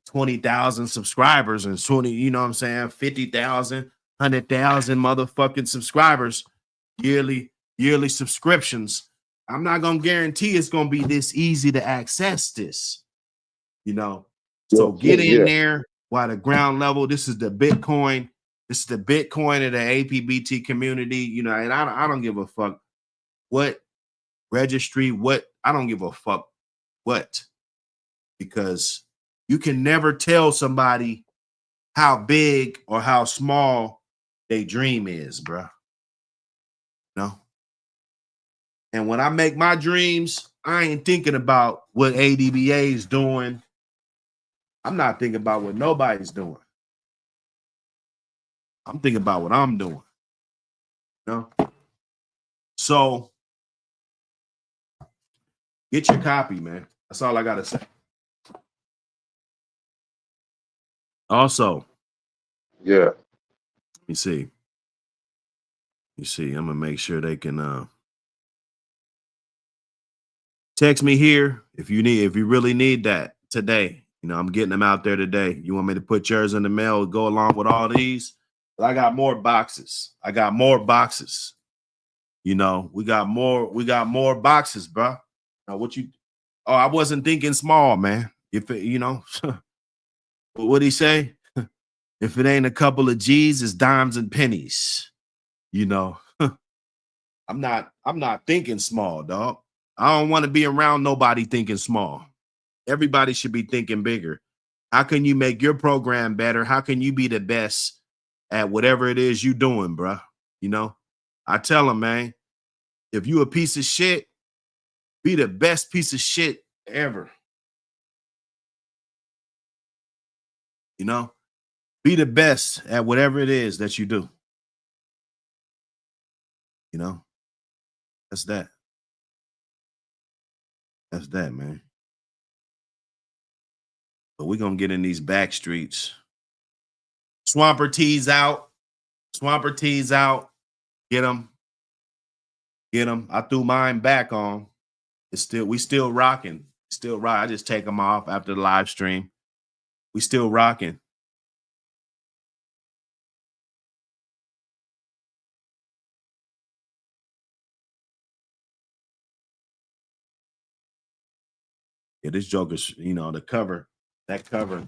20,000 subscribers and 20, you know what I'm saying, 50,000, 100,000 motherfucking subscribers, yearly subscriptions. I'm not gonna guarantee it's gonna be this easy to access this, So get in there while the ground level. This is the Bitcoin. This is the Bitcoin of the APBT community, and I don't give a fuck what registry, I don't give a fuck what, because you can never tell somebody how big or how small their dream is, bro. No. And when I make my dreams, I ain't thinking about what ADBA is doing. I'm not thinking about what nobody's doing. I'm thinking about what I'm doing. So get your copy, man. That's all I gotta say. Also, let me see. I'm gonna make sure they can text me here if you really need that today. I'm getting them out there today. You want me to put yours in the mail, go along with all these? But I got more boxes. We got more boxes, bro. Now, I wasn't thinking small, man. If what'd he say? If it ain't a couple of G's, it's dimes and pennies. I'm not thinking small, dog. I don't want to be around nobody thinking small. Everybody should be thinking bigger. How can you make your program better? How can you be the best at whatever it is you doing, bro? I tell them, man, if you a piece of shit, be the best piece of shit ever. Be the best at whatever it is that you do. That's that. That's that, man. But we're going to get in these back streets. Swamper T's out. Get them. I threw mine back on. We still rocking. I just take them off after the live stream. We still rocking. Yeah, this joker's, the cover. That cover.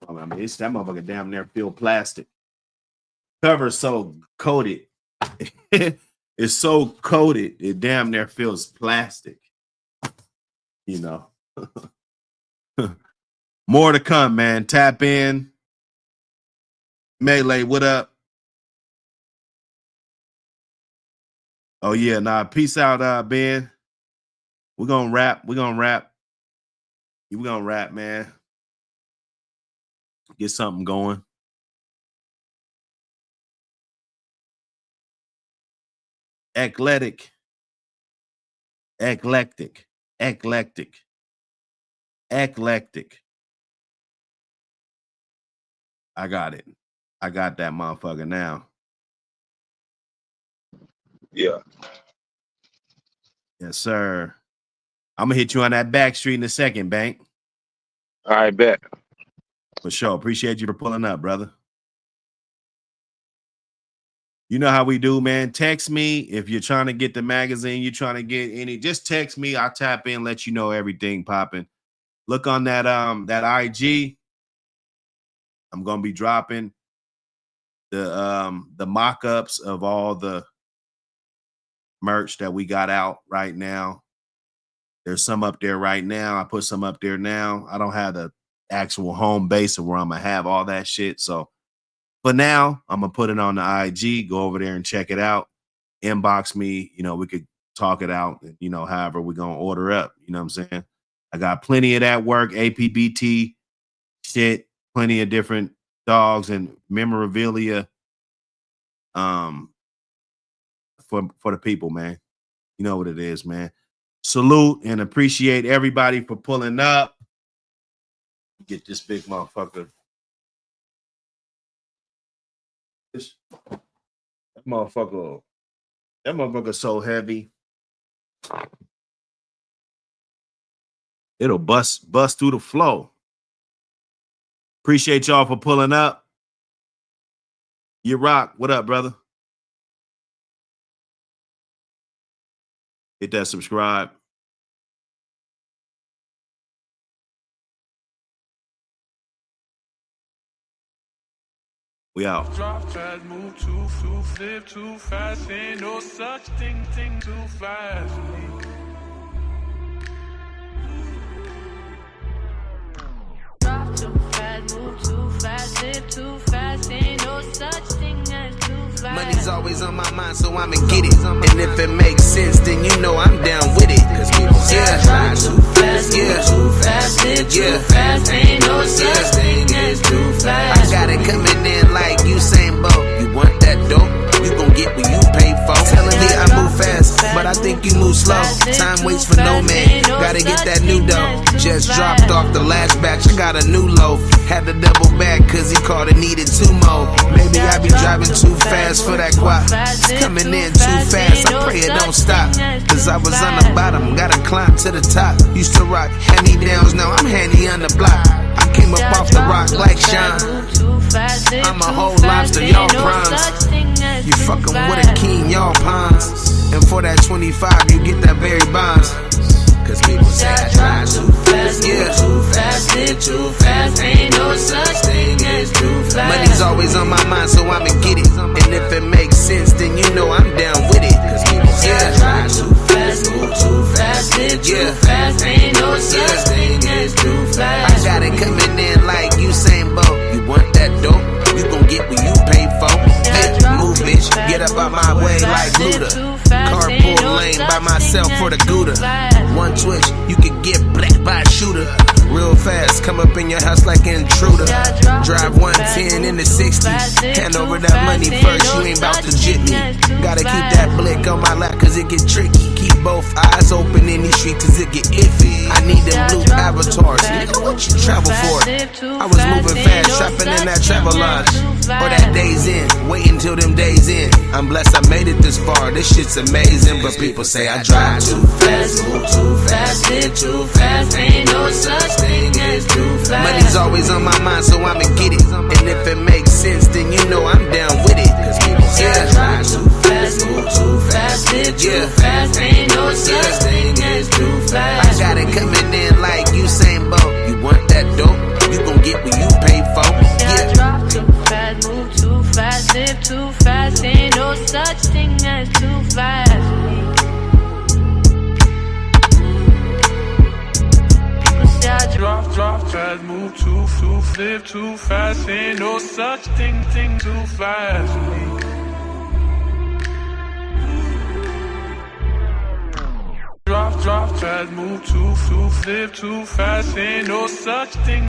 I mean, that motherfucker damn near feel plastic. Cover's so coated. It's so coated, it damn near feels plastic. More to come, man. Tap in. Melee, what up? Oh, yeah. Nah, peace out, Ben. We're going to rap. We're going to rap, man. Get something going. Eclectic. I got it. I got that motherfucker now. Yeah. Yes, sir. I'm going to hit you on that back street in a second, Bank. All right, bet. For sure. Appreciate you for pulling up, brother. You know how we do, man. Text me if you're trying to get the magazine, you're trying to get any. Just text me. I'll tap in, let you know everything popping. Look on that IG. I'm gonna be dropping the mock-ups of all the merch that we got out right now. There's some up there right now. I put some up there now. I don't have the actual home base of where I'm gonna have all that shit. So for now, I'm gonna put it on the IG. Go over there and check it out. Inbox me. You know, we could talk it out. You know, however we're gonna order up. You know what I'm saying? I got plenty of that work. APBT shit. Plenty of different dogs and memorabilia. For the people, man. You know what it is, man. Salute and appreciate everybody for pulling up. Get this big motherfucker. That motherfucker's so heavy. It'll bust through the flow. Appreciate y'all for pulling up. You rock. What up, brother? Hit that subscribe. We out. Drop fast, move too flip too fast. Ain't no such thing too fast. Drop too fast, move too fast, live too fast. Ain't no such thing as too fast. Money's always on my mind, so I'ma get it. And if it makes sense, then you know I'm down with it. Cause people say I drive too fast, too fast, live too fast. Ain't no such thing as too fast. I got it coming in like Usain Bolt. You want that dope? You gon' get what you pay for. Telling me I move fast, but I think you move slow. Time waits for no man. Gotta get that new dough. Just dropped off the last batch. I got a new loaf. Had to double back cause he called it needed 2 more. Maybe I be driving too fast for that guap. It's coming in too fast. I pray it don't stop. Cause I was on the bottom, gotta climb to the top. Used to rock hand-me-downs, now I'm handy on the block. I came up off the rock like Sean. I'm a whole lobster, y'all prawns. You fucking with a king, y'all ponds. And for that 25, you get that Barry Bonds. Cause people say I drive too fast, too fast, live too fast. Ain't no such thing as too fast. Money's always on my mind, so I'ma get it. And if it makes sense, then you know I'm down with it. Cause people say I drive too fast, move too fast, live too fast. Ain't no such thing as too fast. I got it coming in like Usain Bolt. You want that dope? You gon' get what you pay for. Move, bitch, get up out my way like Luda. Carpool lane by myself for the Gouda. One twitch, you could get black by a shooter. Real fast, come up in your house like an intruder. Drive 110 in the 60. Hand over that money first, you ain't about to jit me. Gotta keep that blick on my lap cause it get tricky. Keep both eyes open in these streets cause it get iffy. I need them blue avatars, nigga, what you travel for? I was moving fast, shopping in that travel lodge. Or that days in, waiting till them days in. I'm blessed I made it this far, this shit's amazing. But people say I drive too fast, move too fast, live too fast. Ain't no such thing as too fast. Money's always on my mind, so I'ma get it. And if it makes sense, then you know I'm down with it. Cause people say I drive too fast, move too fast, live too fast. Ain't no such thing as too fast. I got it coming in like Usain Bolt. You want that dope? You gon' get what you pay for. Drop too fast, move too fast, live too fast. Ain't no such thing as too fast. Drop fast, move too live too fast. Ain't no such thing too fast. Drop fast, move too live too fast. Ain't no such thing.